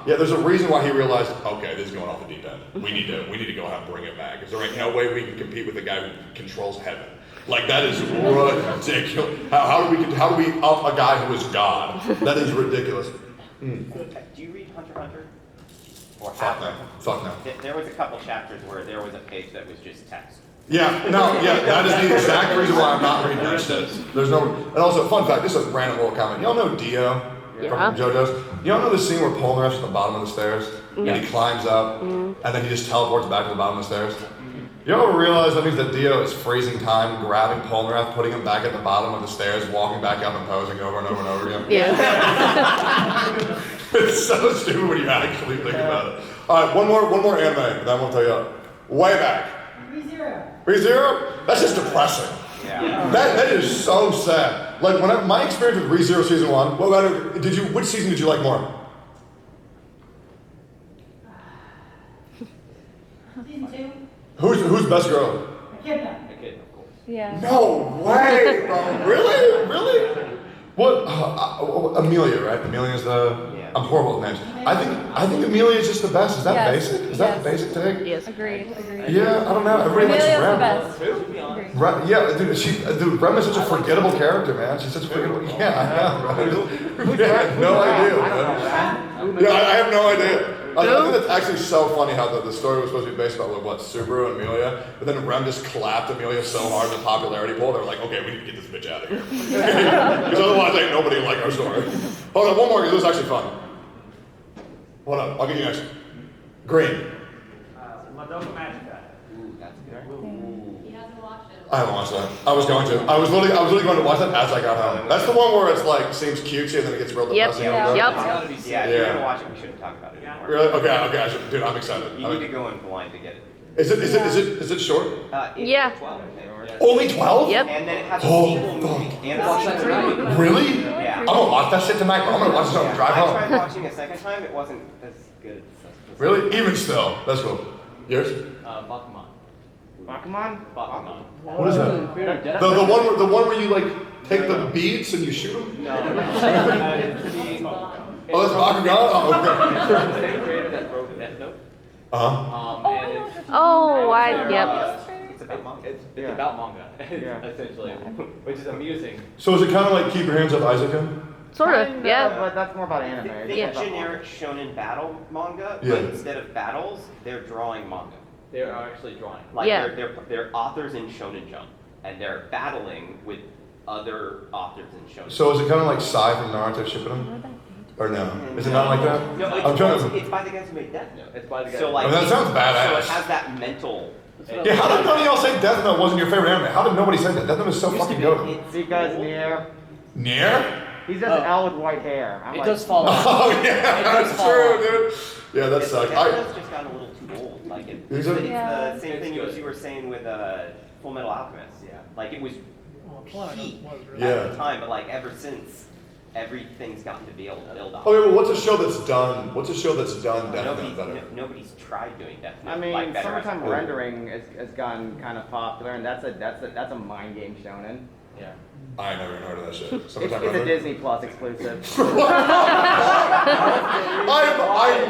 Yeah, there's a reason why he realized, okay, this is going off the deep end. We need to go ahead and bring it back. Because there ain't no way we can compete with the guy who controls heaven. Like that is ridiculous. How do we up a guy who is God? That is ridiculous. Do you read Hunter x Hunter? Or Fuck no. There was a couple chapters where there was a page that was just text. That is the exact reason why I'm not reading that shit. There's no, and also, fun fact, this is a random little comment. Y'all know Dio from JoJo's? Y'all know the scene where Polnareff's at the bottom of the stairs? And he climbs up, and then he just teleports back to the bottom of the stairs? You ever realize that means that Dio is freezing time, grabbing Polnareff, putting him back at the bottom of the stairs, walking back up and posing over and over and over again? Yeah. It's so stupid when you actually think about it. All right, one more anime, and then we'll tell you way back. ReZero? That's just depressing. Yeah. That is so sad. Like my experience with ReZero season 1. Which season did you like more? Season 2. Who's best girl? Echidna. Echidna, of course. Yeah. No way, bro. Really? What? Amelia, right? Amelia's the. I'm horrible with names. I think Amelia is just the best. Is that basic? Is that the basic take? Yes. Agreed. Yeah, I don't know. Everybody likes Amelia's Rem. the best. Right, yeah, dude, Rem is such a forgettable character, man. She's such a forgettable. Yeah, I know, right? Yeah, I have no idea, man. Yeah, I have no idea. I think that's actually so funny how the story was supposed to be based about Subaru and Amelia, but then Rem just clapped Amelia so hard in the popularity poll, they were like, okay, we need to get this bitch out of here. Because otherwise ain't nobody like our story. Hold on, one more, because this is actually fun. Hold on, I'll get you next. Green. Madoka Magica. Ooh, that's good. He hasn't watched it. I haven't watched that. I was going to. I was literally going to watch that as I got home. That's the one where it's like seems cutesy and then it gets real depressing. Yeah, if you're gonna watch it, we shouldn't talk about it anymore. Really? Okay. Dude, I'm excited. You need to go in blind to get it. Is it short? Yeah. 12, I think. Only 12? Yep. And then it has a sequel movie and a sequel. Really? Yeah. I'm gonna watch that shit tonight. I'm gonna watch it on the drive I home. tried watching a second time. It wasn't as good. Really? Even still, that's cool. Yours? Bakuman. Bakuman? Bakuman. What is that? The one where you like take the beads and you shoot them? No. Oh, that's Bakugan? Oh, okay. The same creator that wrote Death Note. Yep. It's about manga. It's about manga, essentially, which is amusing. So is it kind of like Keep Your Hands Up, Isaac? Sort of, yeah. But that's more about anime. They're generic shonen battle manga, but instead of battles, they're drawing manga. They are actually drawing. Like they're authors in Shonen Jump, and they're battling with other authors in Shonen. So is it kind of like Sai from Naruto Shippuden? Or no? Is it not like that? No, it's by the guys who made Death Note. It's by the guys. So like, that sounds badass. So it has that mental. Yeah, how did none of y'all say Death Note wasn't your favorite anime? How did nobody say that? Death Note is so fucking good. Because Nier. Nier? He's just an L with white hair. It does fall off. Oh yeah, that's true, dude. Yeah, that sucks. Death Note's just gotten a little too old. Like it's the same thing as you were saying with Full Metal Alchemist. Yeah. Like it was peak at the time, but like ever since everything's gotten to be able to build on. Okay, well, what's a show that's done? What's a show that's done Death Note better? Nobody's tried doing Death Note. I mean, like better summertime as a- rendering has gotten kind of popular, and that's a mind game shonen. Yeah. I never even heard of that shit. It's Summertime a rendering? Disney Plus exclusive. I'm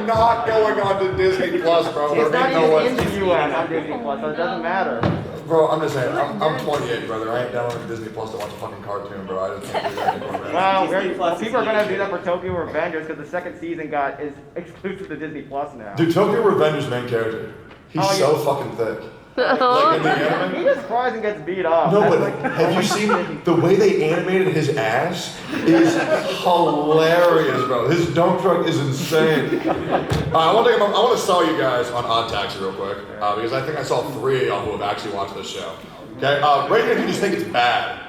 not going on to Disney Plus, bro. It's There not ain't no way. even in the US on Disney Plus, so it doesn't matter. Bro, I'm just saying, I'm 28, brother. I ain't downloading Disney Plus to watch a fucking cartoon, bro. I just can't do that anymore, man. Well, people are gonna do that for Tokyo Revengers because the second season is exclusive to Disney Plus now. Dude, Tokyo Revenger's main character, he's so fucking thick. Like in the anime? He just cries and gets beat off. No, That's but have you seen the way they animated his ass? Is hilarious, bro. His dump truck is insane. I want to sell you guys on Odd Taxi real quick because I think I saw 3 of y'all who have actually watched this show. Okay, right now if you just think it's bad,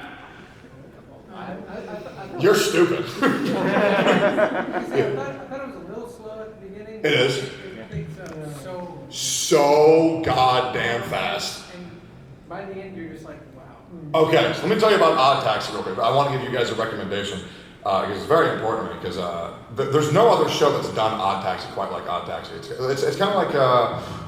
you're stupid. I thought it was a little slow at the beginning. It is. I think so. So goddamn fast. And by the end, you're just like, wow. Okay, so let me tell you about Odd Taxi real quick. I want to give you guys a recommendation because it's very important to me because there's no other show that's done Odd Taxi quite like Odd Taxi. It's kind of like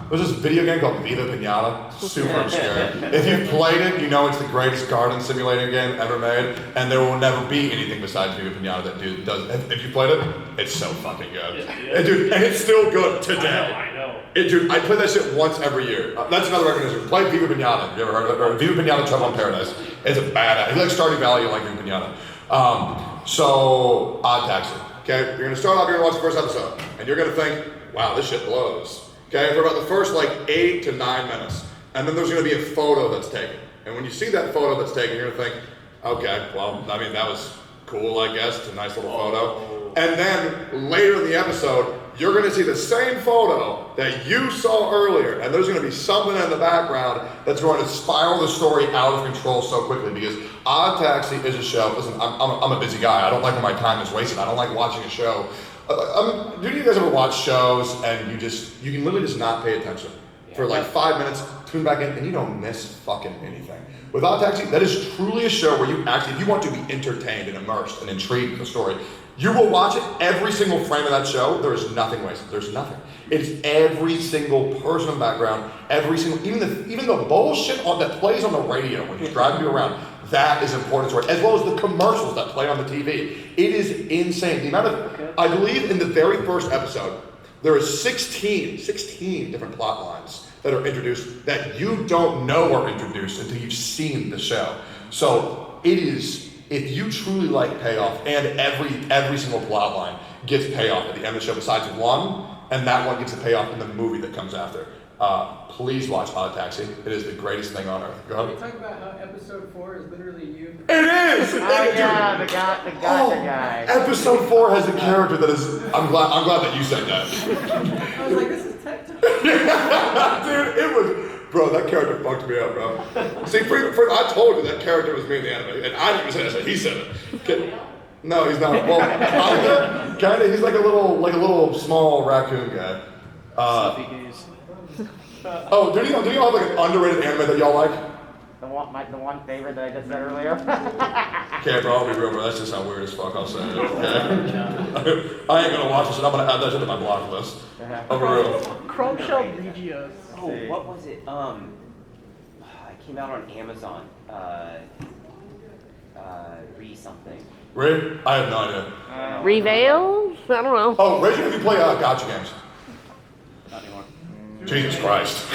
there's this video game called Viva Pinata, super obscure. If you've played it, you know it's the greatest garden simulator game ever made, and there will never be anything besides Viva Pinata that does. If you played it, it's so fucking good. And dude, and it's still good today. I know. Dude, I play that shit once every year. That's another recommendation. Play Viva Pinata. Have you ever heard of it? Or Viva Pinata Trouble in Paradise. It's a badass. If you like Stardew Valley, you like Viva Pinata. So, Odd Taxi. Okay, you're gonna start off, you're gonna watch the first episode, and you're gonna think, wow, this shit blows. Okay, for about the first like 8 to 9 minutes. And then there's gonna be a photo that's taken. And when you see that photo that's taken, you're gonna think, okay, well, I mean, that was cool, I guess. It's a nice little photo. And then later in the episode, you're gonna see the same photo that you saw earlier, and there's gonna be something in the background that's going to spiral the story out of control so quickly because Odd Taxi is a show. Listen, I'm a busy guy. I don't like when my time is wasted. I don't like watching a show. Do you guys ever watch shows and you can literally just not pay attention for like 5 minutes, tune back in, and you don't miss fucking anything? With Odd Taxi, that is truly a show where you actually, if you want to be entertained and immersed and intrigued in the story, you will watch it every single frame of that show. There is nothing wasted. There's nothing. It's every single person in the background, every single, even the bullshit that plays on the radio when you're driving you around. That is important to it, as well as the commercials that play on the TV. It is insane. The amount of, I believe in the very first episode, there is 16 different plot lines that are introduced that you don't know are introduced until you've seen the show. So it is, if you truly like payoff, and every single plot line gets payoff at the end of the show besides one, and that one gets a payoff in the movie that comes after. Please watch Odd Taxi. It is the greatest thing on earth. Go Can ahead. we talk about how episode 4 is literally you? It is! Yeah, the guy. Episode 4 has a character that is. I'm glad that you said that. I was like, this is Tectone. Dude, it was. Bro, that character fucked me up, bro. See, I told you that character was me in the anime, and I didn't even say it. He said it. No, he's not. Well, kind of. He's like a little small raccoon guy. Oh, do y'all have like an underrated anime that y'all like? The one favorite that I just said earlier. Okay, bro, I'll be real, bro. That's just how weird as fuck I'll say it, okay? I ain't gonna watch this, and I'm gonna add that shit to my block list. I'll be real. Chrome Shell Regios. Oh, what was it? It came out on Amazon. Something. Ray? I have no idea. Reveal? I don't know. Oh, Ray, have you play gotcha games? Not anymore. Jesus Christ.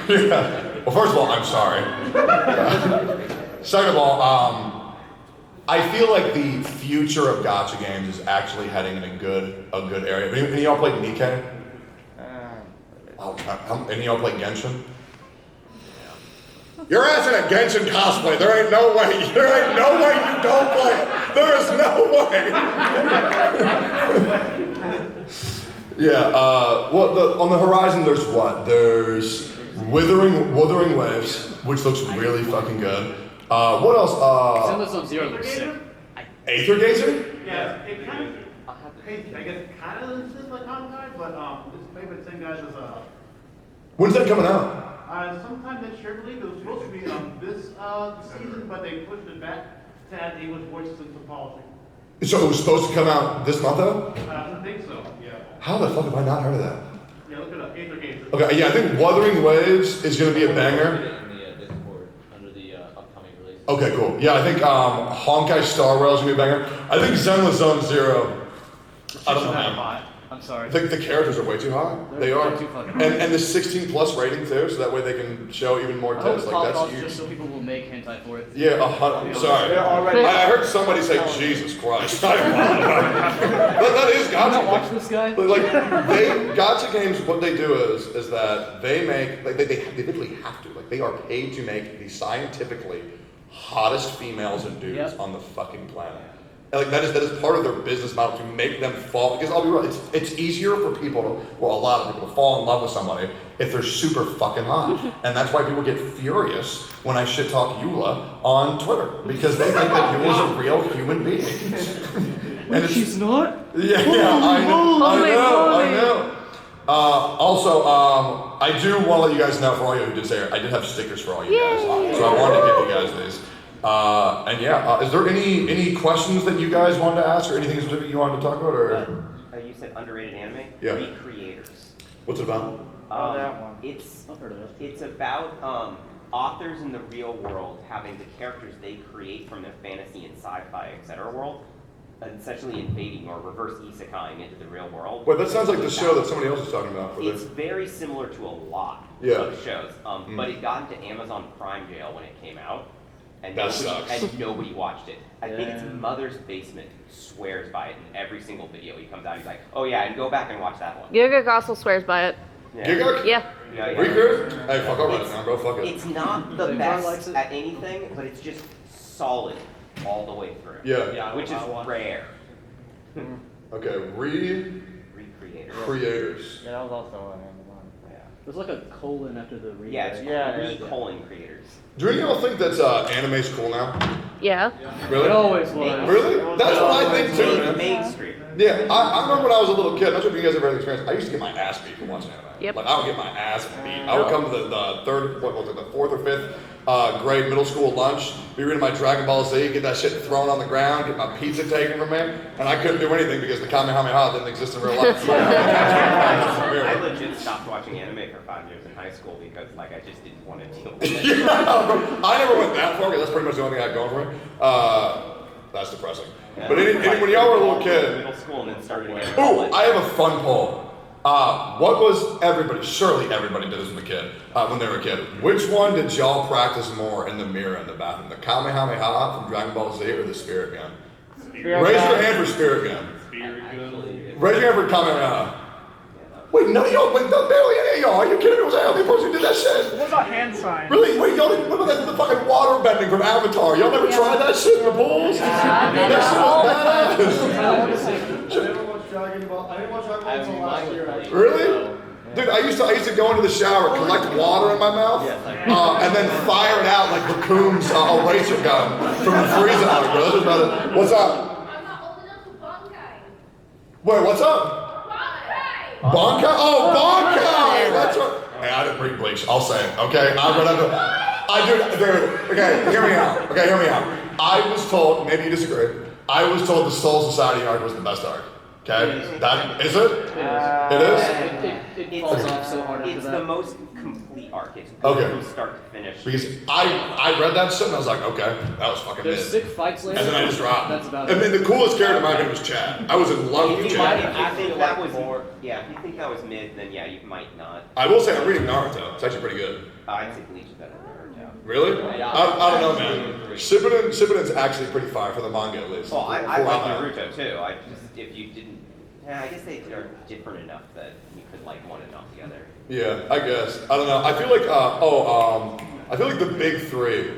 Yeah. Well, first of all, I'm sorry. Second of all, I feel like the future of gotcha games is actually heading in a good area. Any of y'all play Nikkei? Any of y'all play Genshin? Your ass in a Genshin cosplay. There ain't no way you don't play it. There is no way. Yeah, on the horizon there's what? There's Withering Waves, which looks really fucking good. What else? Xenoblade Sub-Zero looks sick. Aether Gazer? Yeah, it kind of, I guess, kind of is like Honkai, but this favorite thing, guys, is When's that coming out? sometime this year, I believe. It was supposed to be this season, but they pushed it back to add English voices and some polishing. So it was supposed to come out this month though? I think so, yeah. How the fuck have I not heard of that? Yeah, look it up. Aether Games. Okay, yeah, I think Wuthering Waves is gonna be a banger. In the Discord under the upcoming release. Okay, cool. Yeah, I think Honkai Star Rail is gonna be a banger. I think Zenless Zone Zero. I don't know, man. I'm sorry. The characters are way too hot. They are. Too fucking And the 16 plus rating too, so that way they can show even more I hope tits. it's Like that's Holocaust huge. just so people will make hentai for it. Yeah, sorry. I heard somebody say, Jesus Christ. that is gotcha. Watch this guy. Like they gotcha games. What they do is that they make like they literally have to like they are paid to make the scientifically hottest females and dudes on the fucking planet. And like that is part of their business model to make them fall. Because I'll be real, it's easier for people to, well, a lot of people to fall in love with somebody if they're super fucking hot. And that's why people get furious when I shit talk Eula on Twitter because they think that Eula's a real human being. And she's not. Yeah, I know. Also, I do want to let you guys know for all you who did say it, I did have stickers for all you guys, so I wanted to give you guys these. And yeah, is there any questions that you guys wanted to ask or anything specific you wanted to talk about? Or You said underrated anime? Yeah. Recreators. What's it about? that one. It's about authors in the real world having the characters they create from their fantasy and sci-fi, etc. world, essentially invading or reverse isekaiing into the real world. Wait, that sounds like the show that somebody else was talking about. It's very similar to a lot of shows, but it got into Amazon Prime jail when it came out. And nobody watched it. I think it's Mother's Basement swears by it in every single video. He comes out, he's like, "Oh yeah, and go back and watch that one." Gigak also swears by it. Gigak? Yeah. Recurs? Hey, fuck, I'll write it down, bro. Fuck it. It's not the best at anything, but it's just solid all the way through. Yeah. Which is rare. Okay, Recreators. Yeah, that was also on Amazon. There's like a colon after the re. Yeah, it's colon creators. Do any of y'all think that anime's cool now? Yeah. Really? It always was. Really? That's what I think too, man. Mainstream. Yeah, I remember when I was a little kid, I'm not sure if you guys ever had the experience, I used to get my ass beat from watching anime. Yep. Like, I would get my ass beat. I would come to the fourth or fifth grade middle school lunch, be reading my Dragon Ball Z, get that shit thrown on the ground, get my pizza taken from me, and I couldn't do anything because the Kamehameha didn't exist in real life. I legit stopped watching anime for 5 years in high school because, like, I just didn't want to deal with it. I never went that far because that's pretty much the only thing I had going for me. That's depressing. But when y'all were a little kid, middle school and then started again. Ooh, I have a fun poll. What was everybody? Surely everybody did this when they were a kid. Which one did y'all practice more in the mirror in the bathroom? The Kamehameha from Dragon Ball Z or the Spirit Gun? Raise your hand for Spirit Gun. Raise your hand for Kamehameha. Wait, none of y'all, barely any of y'all. Are you kidding me? Was I the only person who did that shit? What about hand signs? Really? Wait, y'all didn't, what about the fucking water bending from Avatar? Y'all never tried that shit in the pools? That shit was badass. I didn't watch Dragon Ball until last year. Really? Dude, I used to go into the shower, collect water in my mouth, and then fire it out like Raccoon's eraser gun from the freezer out, bro. That's about it. What's up? I'm not old enough for Bankai. Wait, what's up? Bankai? Oh, Bankai! That's right. Hey, I didn't read Bleach. I'll say it, okay? Okay, hear me out. I was told, maybe you disagree, I was told the Soul Society arc was the best arc. Okay? That, is it? It is? It falls off so hard after It's that. the most complete arc. It's Okay. from start to finish. Because I read that shit and I was like, okay, that was fucking There's mid. 6 fights later. And then I just dropped. That's about And it. then the coolest character in my opinion was Chad. I was in love with If you Chad. think that was if you think that was mid, then yeah, you might not. I will say I'm reading Naruto. It's actually pretty good. I'd say Bleach is better than Naruto. Really? I don't know, man. Shippuden's actually pretty fire for the manga at least. Well, I For like Naruto. Naruto too. I just if you didn't, I guess they are different enough that you could like one and not the other. Yeah, I guess. I don't know. I feel like I feel like the big three.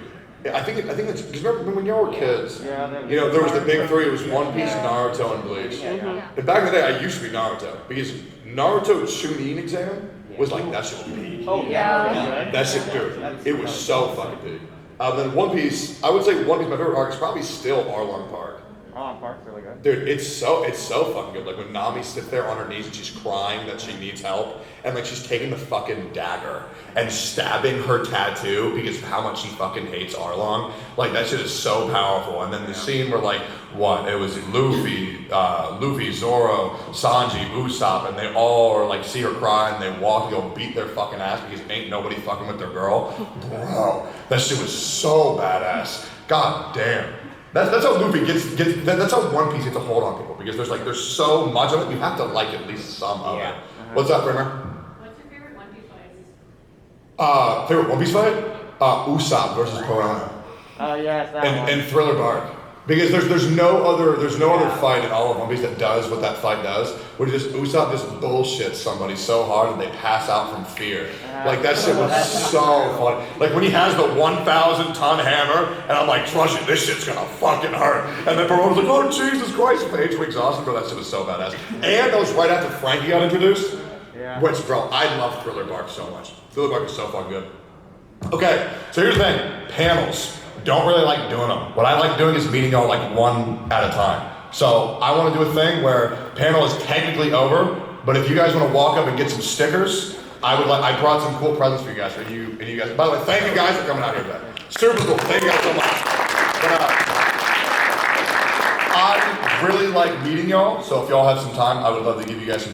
Yeah, I think it's because remember when y'all were kids, you know, there was the big three. It was One Piece, Naruto, and Bleach. And back in the day, I used to be Naruto because Naruto Chunin exam was like that shit was peak. Oh yeah. That shit, dude. It was so fucking peak. Then One Piece, I would say One Piece, my favorite arc is probably still Arlong Park. Park's really good. Dude, it's so fucking good. Like when Nami sits there on her knees and she's crying that she needs help, and like she's taking the fucking dagger and stabbing her tattoo because of how much she fucking hates Arlong. Like that shit is so powerful. And then the scene where like what? It was Luffy, Zoro, Sanji, Usopp, and they all are like see her cry and they walk to go beat their fucking ass because ain't nobody fucking with their girl. Bro, that shit was so badass. God damn. That's how Luffy gets that's how One Piece gets a hold on people because there's so much of it, you have to like at least some of it. What's up, Kramer? What's your favorite One Piece fight? Favorite One Piece fight? Usopp versus Piranha. Oh yes, that one. And Thriller Bark. Because there's no other fight in all of One Piece that does what that fight does, where Usopp just bullshits somebody so hard that they pass out from fear. Like that shit was so funny. Like when he has the 1,000-ton hammer, and I'm like, trust me, this shit's gonna fucking hurt. And then Piranha's like, oh Jesus Christ, Page Wig's awesome, bro. That shit was so badass. And that was right after Frankie got introduced. Yeah. Which, bro, I love Thriller Bark so much. Thriller Bark is so fucking good. Okay, so here's the thing, panels. Don't really like doing them. What I like doing is meeting y'all like one at a time. So I want to do a thing where panel is technically over, but if you guys want to walk up and get some stickers, I brought some cool presents for you guys. For you and you guys. By the way, thank you guys for coming out here today. Super cool. Thank you guys so much. But, I really like meeting y'all, so if y'all have some time, I would love to give you guys some